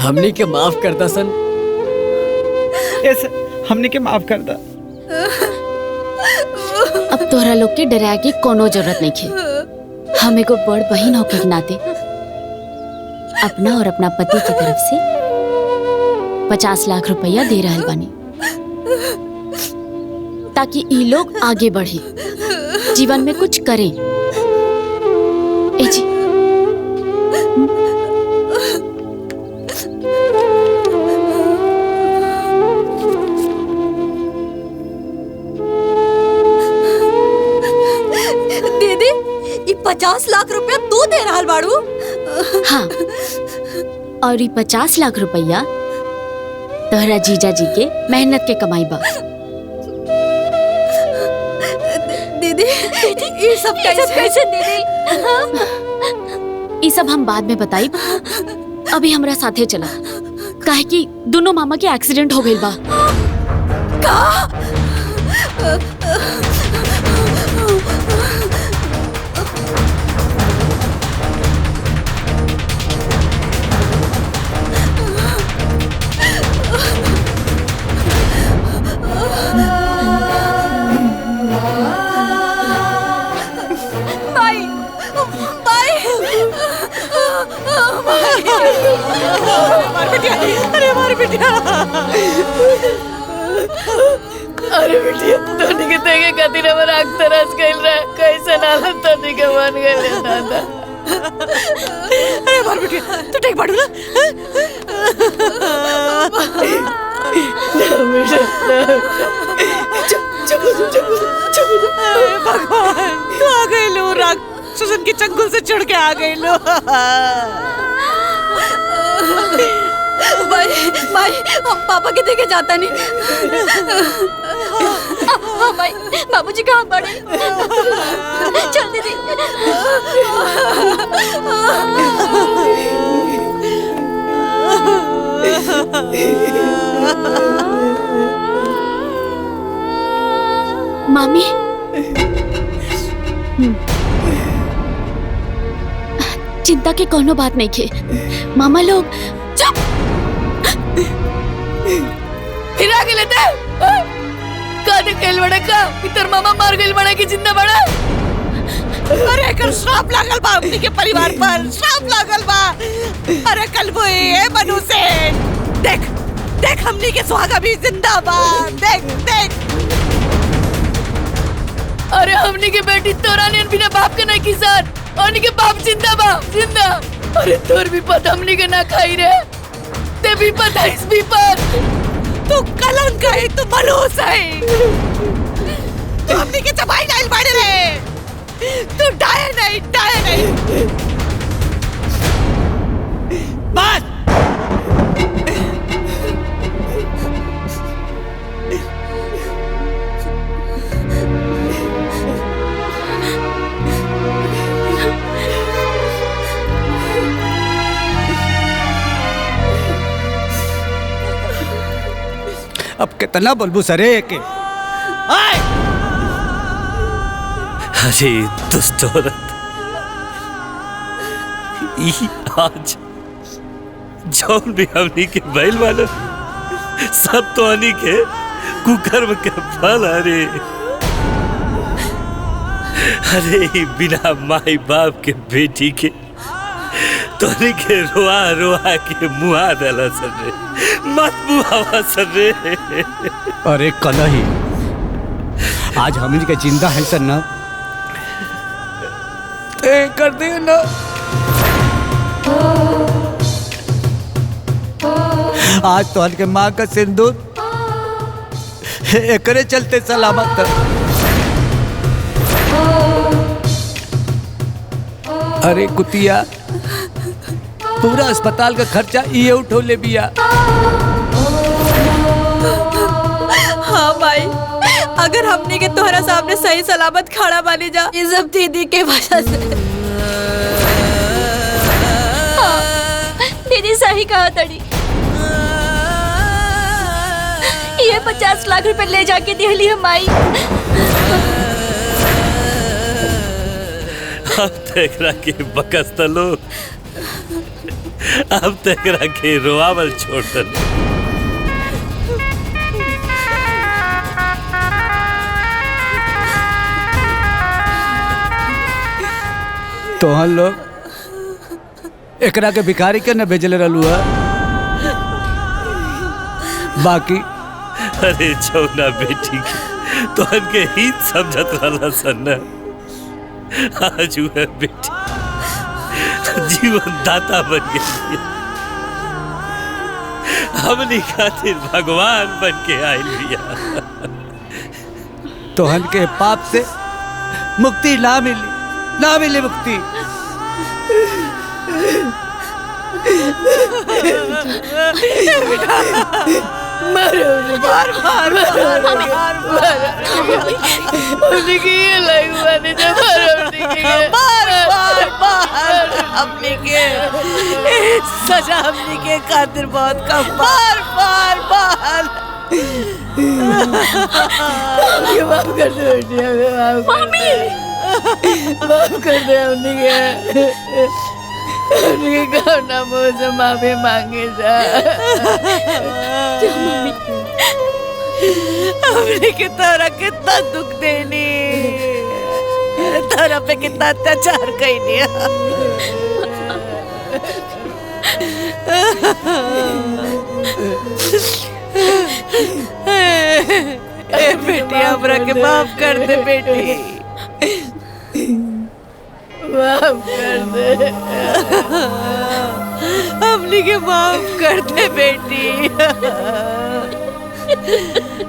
हमनी के माफ कर दा सन। हमनी के माफ कर दा। अब तोहरा लोग के डरा के कोनो जरूरत नहीं है। हमें को बड़ बहन होके के नाते अपना और अपना पति की तरफ से 50 लाख रुपया दे रहल बानी ताकि ये लोग आगे बढ़े, जीवन में कुछ करें। ए जी दीदी, ये 50 लाख रुपया तू दे रहल बाड़ू? हाँ, और ये 50 लाख रुपया तोहरा जीजा जी के मेहनत के कमाई बा। दीदी, ये सब कैसे दीदी? ये सब हम बाद में बताई। अभी हमरा साथे चला, काहे कि दोनों मामा के एक्सीडेंट हो गइल बा। अरे बिटिया तोनी के देखे खातिर हमर आँख तरस गइल रहे। कैसे नाला तोनी के मन गइल दादा। अरे मार बिटिया तू ठीक बाड़ू ना? भगवान तू आ गई लो। राग सुजन की चंगुल से चढ़ के आ गई लो। भाई हम पापा के देखे जाता नहीं। हाँ भाई, बाबूजी कहाँ पड़े? चल दीदी। मामी, चिंता के कोनो बात नहीं खे। मामा लोग फिर आगे लेते का देखेल बड़ा का इतर मामा मार गइल बड़ा की जिंदा बड़ा। अरे कल श्राप लागल बा अपनी के परिवार पर, श्राप लागल बा। अरे कल वो ये बनू से देख देख हमनी के सुहागा भी जिंदाबाद। देख देख अरे हमनी के बेटी तोरा ने बिना बाप के नहीं की सर। हमनी के बाप जिंदा बा जिंदा। अरे तोर भी पता हमनी के ना खाई रे। ते भी पता इस भी पर तू कलंक है, तू मलूस है। तू हमनी के चबाई डाल बाड़े रे। तू डाय नहीं बस। अब कितना बोलबू सरे के? अरे दुष्ट औरत, आज जौन भी हमनी के बैल वाले सब तो हनी के कुकर्म के फल। अरे बिना माई बाप के बेटी के तोरी के रोआ रोआ के मुआ दला सर रे। मत मुआवा सर रे। अरे कलही आज हमनी के जिंदा है सर ना कर दे ना। आज तो के माँ का सिंदूर एकरे चलते सलामत। अरे कुतिया पूरा अस्पताल का खर्चा ये उठौले बिया। हाँ भाई, अगर हमने के तोहरा सामने सही सलामत खड़ा बानी जा, ये सब दीदी के वजह से। दीदी सही कहा तड़ी। ये 50 लाख रुपए ले जाके दिहली हम आई। अब तेकरा के बकस तलो, अब तेकरा के रोआवल छोड़ तलो। तोहन लोग एकरा के भिखारी के न भेजले रहलू है। बाकी अरे छौना बेटी तोहन के हित समझत रहला सन। आज वह बेटी जीवन दाता बन गई, हमनी खातिर भगवान बन के आइल बिया। तोहन के पाप से मुक्ति ना मिली मुक्ति। सजा हमने के खातिर बहुत कम। बार बार बार माफ कर दे बेटी, माफ कर दे। हमने के गाना मुँह से माफी मांगे जा। हमने के तोरा कितना दुख देनी, तोरा पे कितना अत्याचार कईनी। बेटी हमरा के माफ कर दे बेटी, माफ कर दे। हमने के माफ कर दे बेटी,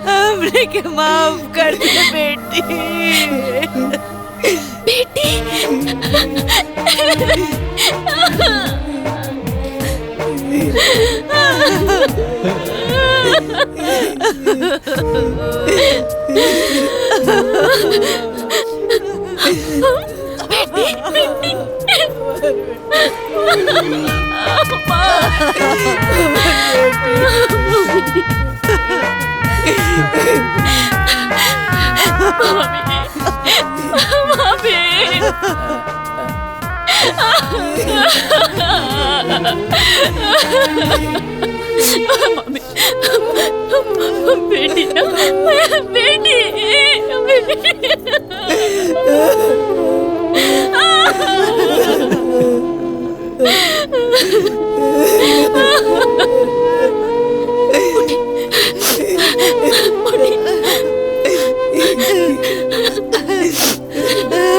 हमने के माफ कर दे बेटी। बेटी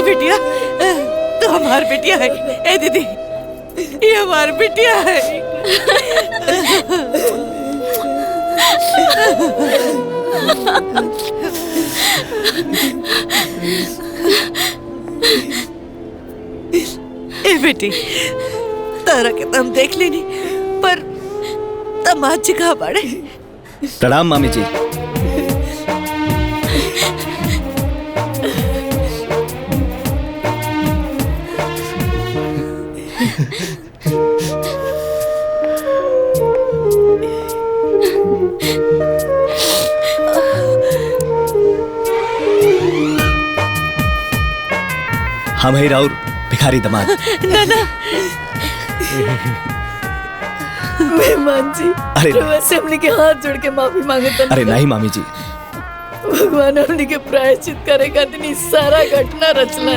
बिटिया तो हमार बिटिया है। ए दीदी ये हमार बिटिया है। ए बेटी तारा के तम देख लेनी पर तम आज कहाँ पड़े। प्रणाम मामी जी। हम है राउर भिखारी दमाद। ना ना मेहमान जी, अरे वैसे हमने के हाथ जोड़ के माफी मांगे तो अरे नहीं मामी जी, भगवान हमने के प्रायश्चित करे खातिर सारा घटना रचला।